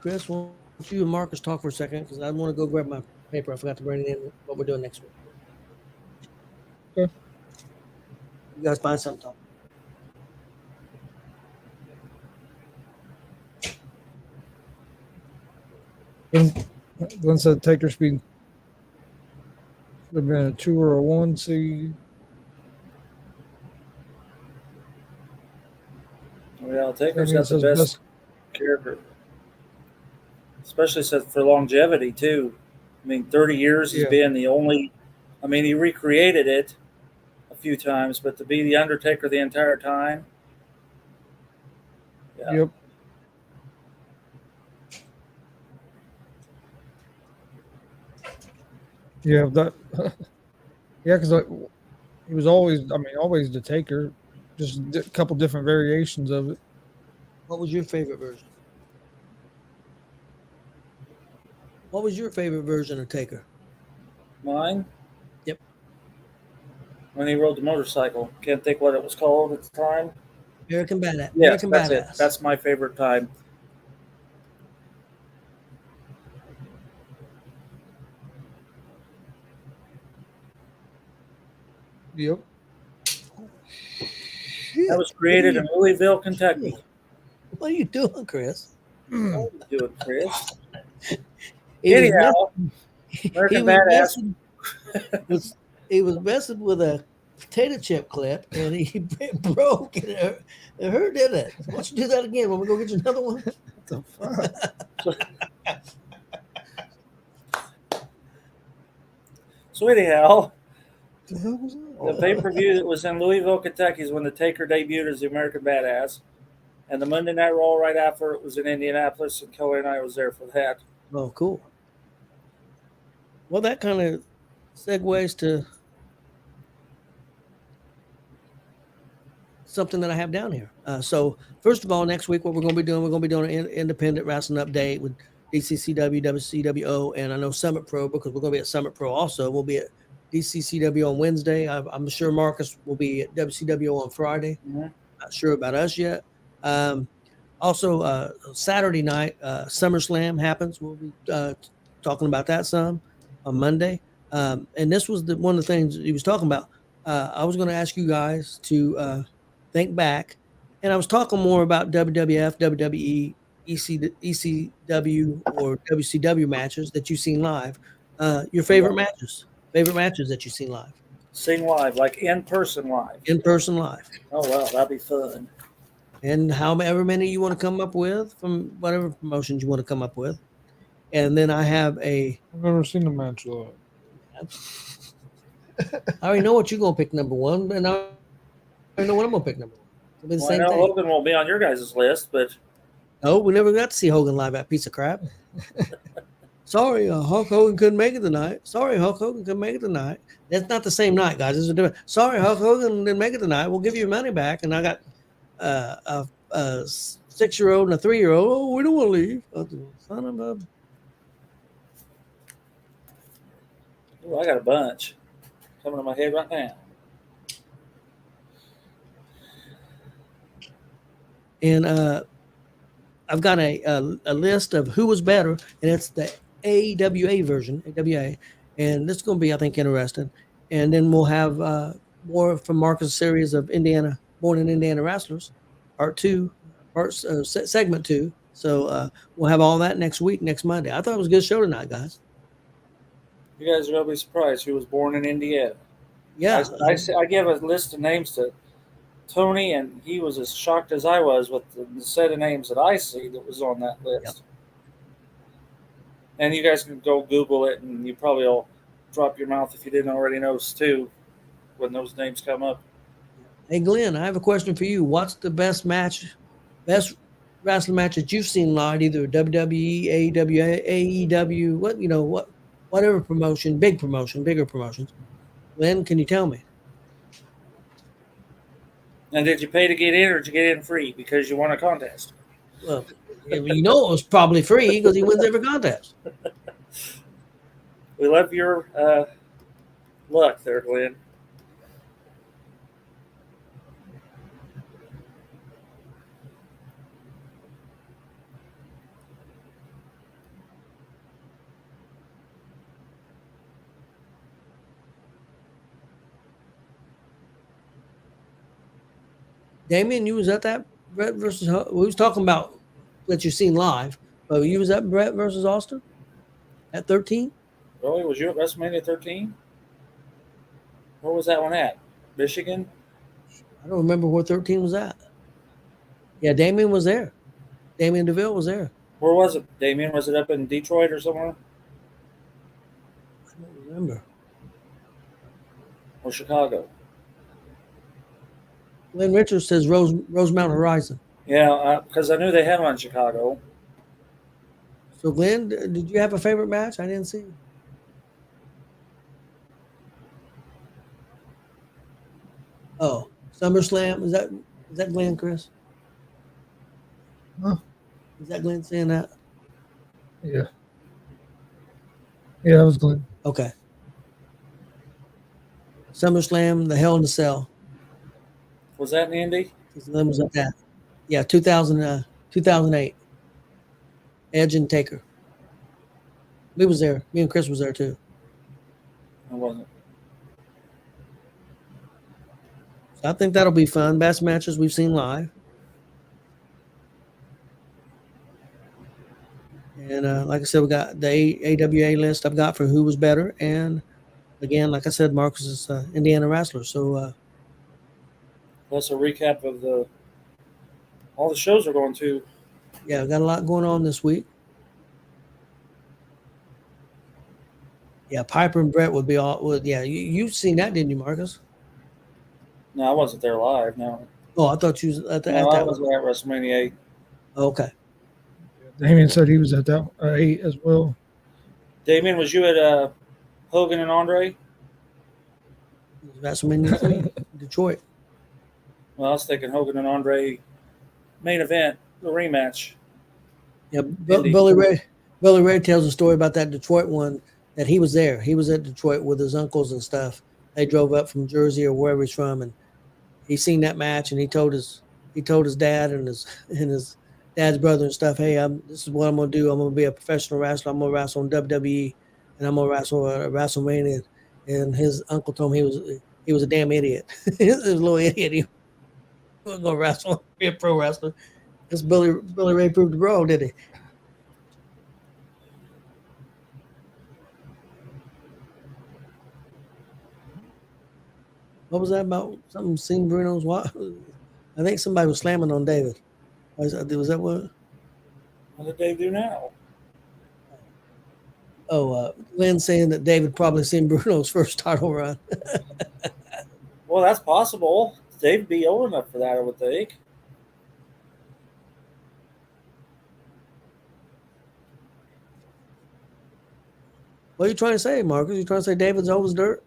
Chris, why don't you and Marcus talk for a second because I want to go grab my paper. I forgot to bring it in what we're doing next week. Okay. You guys find something to talk. Glenn said Taker speed. Should have been a 2 or a 1 seed. Well, Taker's Damien got the says best character, especially for longevity too. I mean, 30 years he's Yeah. been the only. I mean, he recreated it a few times, but to be the Undertaker the entire time. Yeah. Yep. Yeah, that. Yeah, because he was always, always the Taker, just a couple different variations of it. What was your favorite version? What was your favorite version of Taker? Mine? Yep. When he rode the motorcycle. Can't think what it was called at the time. American Badass. Yes, American that's Badass. it. That's my favorite time. Yep. Shit. That was created in Louisville, Kentucky. What are you doing, Chris? What are you doing, Chris? He Anyhow, was American messing- Badass. he was messing with a potato chip clip, and he broke, and it hurt, didn't it? Why don't you do that again? Want me to go get you another one? What the fuck? So anyhow, The hell was the that? pay-per-view that was in Louisville, Kentucky is when the Taker debuted as the American Badass. And the Monday Night Raw right after it was in Indianapolis, and Kelly and I was there for that. Oh, cool. Well, that kind of segues to something that I have down here. So, first of all, next week, what we're going to be doing an independent wrestling update with DCCW, WCWO, and I know Summit Pro, because we're going to be at Summit Pro also. We'll be at DCCW on Wednesday. I'm sure Marcus will be at WCWO on Friday. Mhm. Not sure about us yet. Also, Saturday night, SummerSlam happens. We'll be talking about that some on Monday. And this was one of the things he was talking about. I was going to ask you guys to think back, and I was talking more about WWF, WWE, ECW, or WCW matches that you've seen live. Your favorite matches that you've seen live. Sing live, like in person live. In person live. Oh, well, that'd be fun. And however many you want to come up with from whatever promotions you want to come up with. And then I have I've never seen a match live. I already know what you're going to pick number one, and I already know what I'm going to pick number one. It'll be the Well, I same know thing. Hogan won't be on your guys' list, but No, we never got to see Hogan live, that piece of crap. Sorry, Hulk Hogan couldn't make it tonight. Sorry, Hulk Hogan couldn't make it tonight. That's not the same night, guys. It's a different. Sorry, Hulk Hogan didn't make it tonight. We'll give you your money back. And I got a 6-year-old and a 3-year-old. Oh, we don't want to leave. Son of a. ooh, I got a bunch coming to my head right now. And I've got a list of who was better, and it's the AWA version, AWA. And this is going to be, I think, interesting. And then we'll have more from Marcus' series of Born in Indiana Wrestlers, segment 2. So we'll have all that next week, next Monday. I thought it was a good show tonight, guys. You guys are going to be surprised who was born in Indiana. Yeah. I gave a list of names to Tony, and he was as shocked as I was with the set of names that I see that was on that list. Yep. And you guys can go Google it, and you probably will drop your mouth if you didn't already notice, too, when those names come up. Hey, Glenn, I have a question for you. What's the best wrestling match that you've seen live, either WWE, AEW, AEW, whatever promotion, bigger promotions? Glenn, can you tell me? And did you pay to get in, or did you get in free because you won a contest? Well, it was probably free because he wins every contest. We love your luck there, Glenn. Damien, you was at that Brett versus. We was talking about that you've seen live, but you was at Brett versus Austin at 13. Really? Was you at WrestleMania 13? Where was that one at? Michigan? I don't remember where 13 was at. Yeah, Damien was there. Damien DeVille was there. Where was it, Damien? Was it up in Detroit or somewhere? I don't remember. Or Chicago? Glenn Richards says Rosemount Horizon. Yeah, because I knew they had one in Chicago. So, Glenn, did you have a favorite match? I didn't see. Oh, SummerSlam. Is that Glenn, Chris? Huh? Is that Glenn saying that? Yeah. Yeah, that was Glenn. Okay. SummerSlam, the Hell in the Cell. Was that in Indy? Glenn was at that. Yeah, 2008. Edge and Taker. We was there. Me and Chris was there too. I wasn't. So I think that'll be fun. Best matches we've seen live. And like I said, we got the AWA list I've got for who was better. And again, like I said, Marcus is Indiana Wrestler. So Plus a recap of all the shows we're going to. yeah, we got a lot going on this week. Yeah, Piper and Brett would be all. Well, yeah, you've seen that, didn't you, Marcus? No, I wasn't there live. No, Oh, I thought you was at no, I that was one. at WrestleMania 8. Okay. Damien said he was at that 8 as well. Damien, was you at Hogan and Andre? WrestleMania 3, Detroit. Well, I was thinking Hogan and Andre main event, the rematch. Yeah, Indy. Billy Ray tells a story about that Detroit one that he was there. He was at Detroit with his uncles and stuff. They drove up from Jersey or wherever he's from, and he seen that match, and he told his dad and his dad's brother and stuff, hey, this is what I'm gonna do. I'm gonna be a professional wrestler. I'm gonna wrestle on WWE, and I'm gonna wrestle at WrestleMania. And his uncle told him he was a damn idiot. He was a little idiot. He wasn't gonna wrestle, be a pro wrestler. Because Billy Ray proved the wrong, did he? What was that about? Something seen Bruno's what? I think somebody was slamming on David. Was that what? What did Dave do now? Oh, Lynn saying that David probably seen Bruno's first title run. Well, that's possible. Dave'd be old enough for that, I would think. What are you trying to say, Marcus? You trying to say David's old as dirt?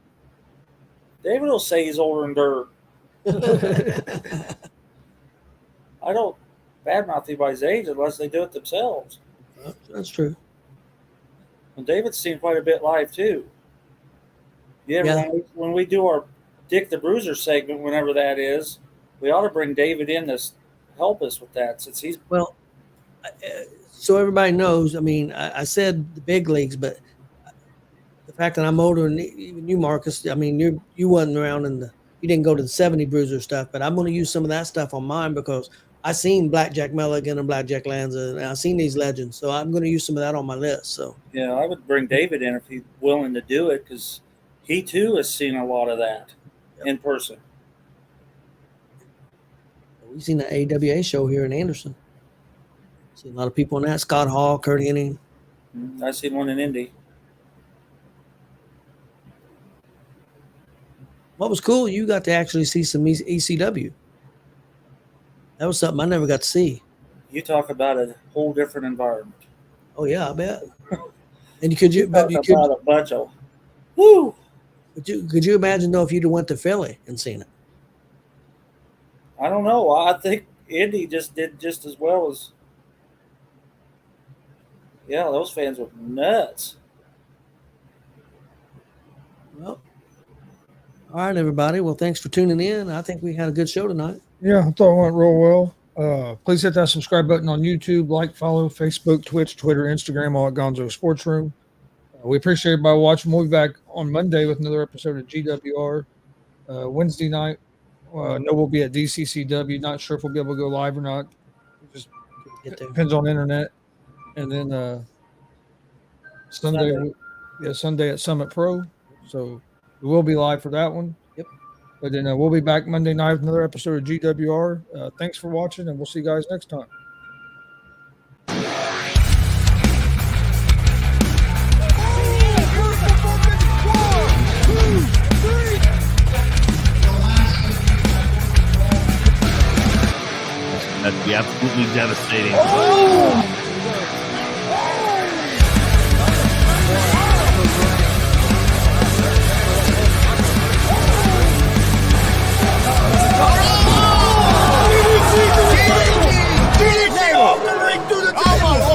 David will say he's older than dirt. I don't badmouth anybody's age unless they do it themselves. That's true. And David's seen quite a bit live too. Yeah. When we do our Dick the Bruiser segment, whenever that is, we ought to bring David in to help us with that, since he's well. So everybody knows. I mean, I said the big leagues, but the fact that I'm older than even you, Marcus. I mean, you wasn't around you didn't go to the 70 Bruiser stuff, but I'm going to use some of that stuff on mine because I seen Blackjack Mulligan and Blackjack Lanza, and I've seen these legends, so I'm going to use some of that on my list. So yeah, I would bring David in if he's willing to do it, because he too has seen a lot of that in person. We've seen the AWA show here in Anderson. Seen a lot of people on that. Scott Hall, Kurt Hennig. I've seen one in Indy. What was cool, you got to actually see some ECW. That was something I never got to see. You talk about a whole different environment. Oh yeah, I bet. And About a bunch of woo. Could you imagine though if you'd have went to Philly and seen it? I don't know. I think Indy just did just as well as. Yeah, those fans were nuts. Well, all right, everybody. Well, thanks for tuning in. I think we had a good show tonight. Yeah, I thought it went real well. Please hit that subscribe button on YouTube, like, follow, Facebook, Twitch, Twitter, Instagram, all at Gonzo's Sports Room. We appreciate everybody watching. We'll be back on Monday with another episode of G.W.R. Wednesday night, no, we'll be at DCCW. Not sure if we'll be able to go live or not. It just depends on the internet. And then Sunday at Summit Pro. So we will be live for that one. But then we'll be back Monday night with another episode of GWR. Thanks for watching, and we'll see you guys next time. That'd be absolutely devastating.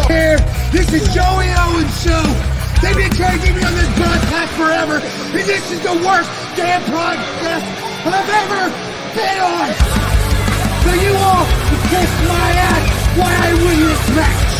Here, this is G.W.R. show. They've been trying to get me on this broadcast forever, and this is the worst damn podcast I've ever been on. So you all can kiss my ass while I win this match.